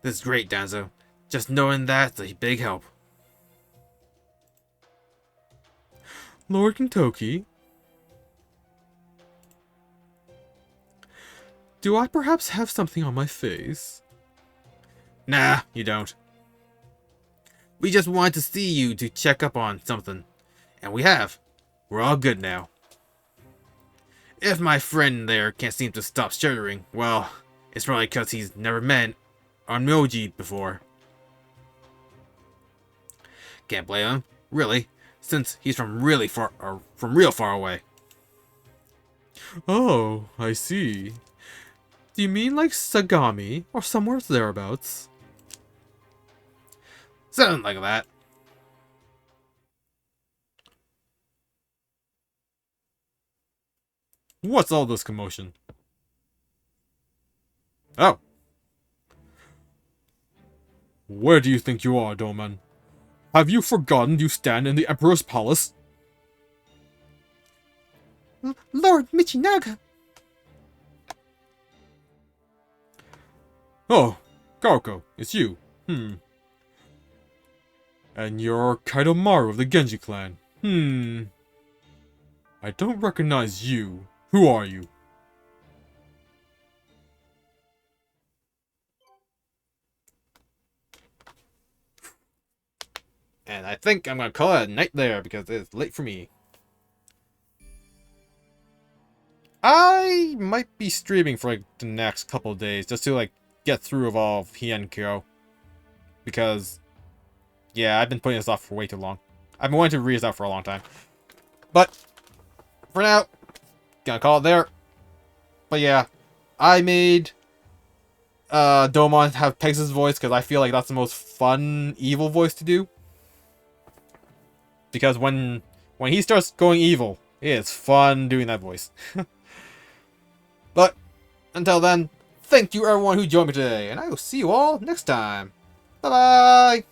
This is great, Danzo. Just knowing that's a big help. Lord Kentucky? Do I perhaps have something on my face? Nah, you don't. We just wanted to see you to check up on something. And we have. We're all good now. If my friend there can't seem to stop shuddering, well, it's probably because he's never met Onmyoji before. Can't blame him, really, since he's from real far away. Oh, I see. Do you mean like Sagami, or somewhere thereabouts? Something like that. What's all this commotion? Oh. Where do you think you are, Doman? Have you forgotten you stand in the Emperor's palace? Lord Michinaga! Oh, Garko, it's you. And you're Kaidomaru of the Genji clan. I don't recognize you. Who are you? And I think I'm gonna call it a night there because it's late for me. I might be streaming for like the next couple of days just to like get through of all of Heian-kyo. Because, yeah, I've been putting this off for way too long. I've been wanting to read this out for a long time. But, for now, gonna call it there. But yeah, I made Domon have Pegasus' voice because I feel like that's the most fun evil voice to do. Because when he starts going evil, it's fun doing that voice. But, until then, thank you everyone who joined me today, and I will see you all next time. Bye-bye!